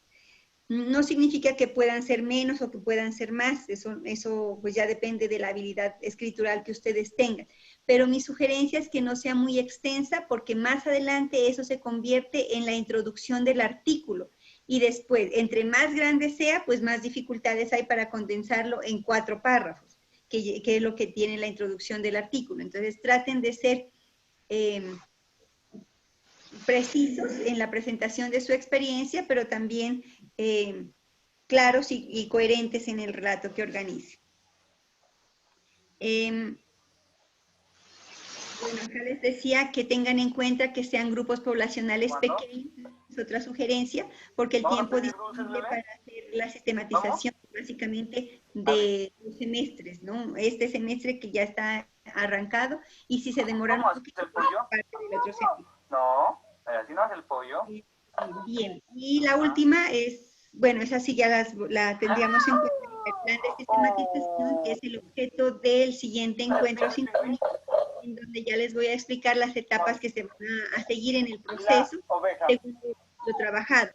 No significa que puedan ser menos o que puedan ser más, eso pues ya depende de la habilidad escritural que ustedes tengan. Pero mi sugerencia es que no sea muy extensa porque más adelante eso se convierte en la introducción del artículo. Y después, entre más grande sea, pues más dificultades hay para condensarlo en 4 párrafos, que es lo que tiene la introducción del artículo. Entonces traten de ser precisos en la presentación de su experiencia, pero también claros y coherentes en el relato que organice. Bueno, acá les decía que tengan en cuenta que sean grupos poblacionales pequeños, es otra sugerencia, porque el tiempo disponible para hacer la sistematización básicamente de los semestres, ¿no? Este semestre que ya está arrancado, y si se demoran un poquito, parte del otro semestre. No, así no es el pollo. Bien, y la última es, bueno, esa sí ya la tendríamos en cuenta, el plan de sistematización, que es el objeto del siguiente encuentro sincrónico, en donde ya les voy a explicar las etapas que se van a seguir en el proceso, según lo trabajado.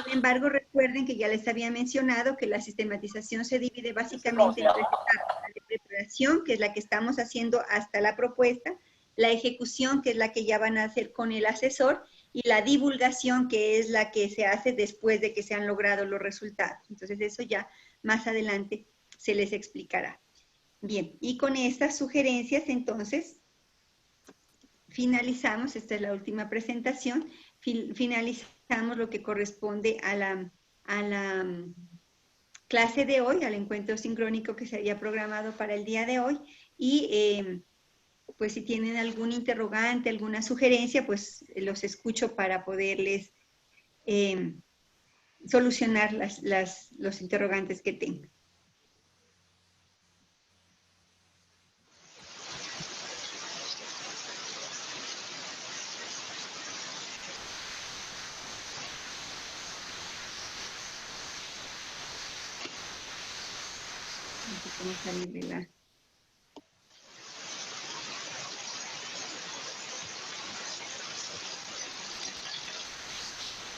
Sin embargo, recuerden que ya les había mencionado que la sistematización se divide básicamente en 3 etapas: la de preparación, que es la que estamos haciendo hasta la propuesta, la ejecución, que es la que ya van a hacer con el asesor, y la divulgación, que es la que se hace después de que se han logrado los resultados. Entonces, eso ya más adelante se les explicará. Bien, y con estas sugerencias, entonces, finalizamos, esta es la última presentación, finalizamos lo que corresponde a la clase de hoy, al encuentro sincrónico que se había programado para el día de hoy, y pues si tienen algún interrogante, alguna sugerencia, pues los escucho para poderles solucionar los interrogantes que tengan. Vamos a salir de la...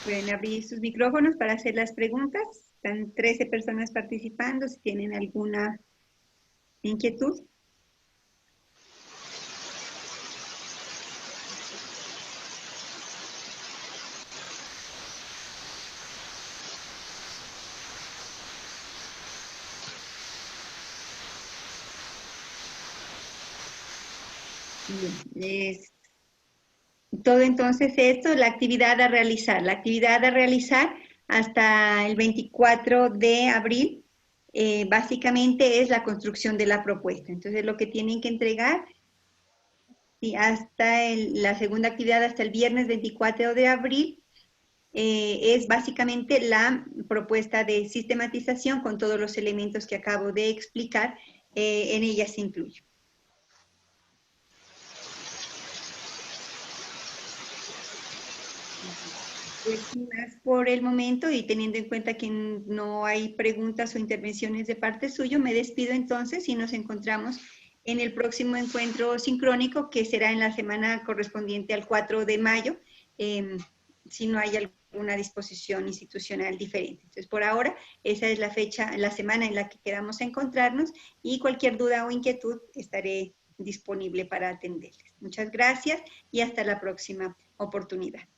Pueden abrir sus micrófonos para hacer las preguntas. Están 13 personas participando. Si tienen alguna inquietud. Bien, todo entonces esto, la actividad a realizar. La actividad a realizar hasta el 24 de abril, básicamente es la construcción de la propuesta. Entonces lo que tienen que entregar, y hasta la segunda actividad, hasta el viernes 24 de abril, es básicamente la propuesta de sistematización con todos los elementos que acabo de explicar, en ella se incluye. Pues sin más por el momento y teniendo en cuenta que no hay preguntas o intervenciones de parte suyo, me despido entonces y nos encontramos en el próximo encuentro sincrónico que será en la semana correspondiente al 4 de mayo, si no hay alguna disposición institucional diferente. Entonces, por ahora, esa es la fecha, la semana en la que quedamos a encontrarnos y cualquier duda o inquietud estaré disponible para atenderles. Muchas gracias y hasta la próxima oportunidad.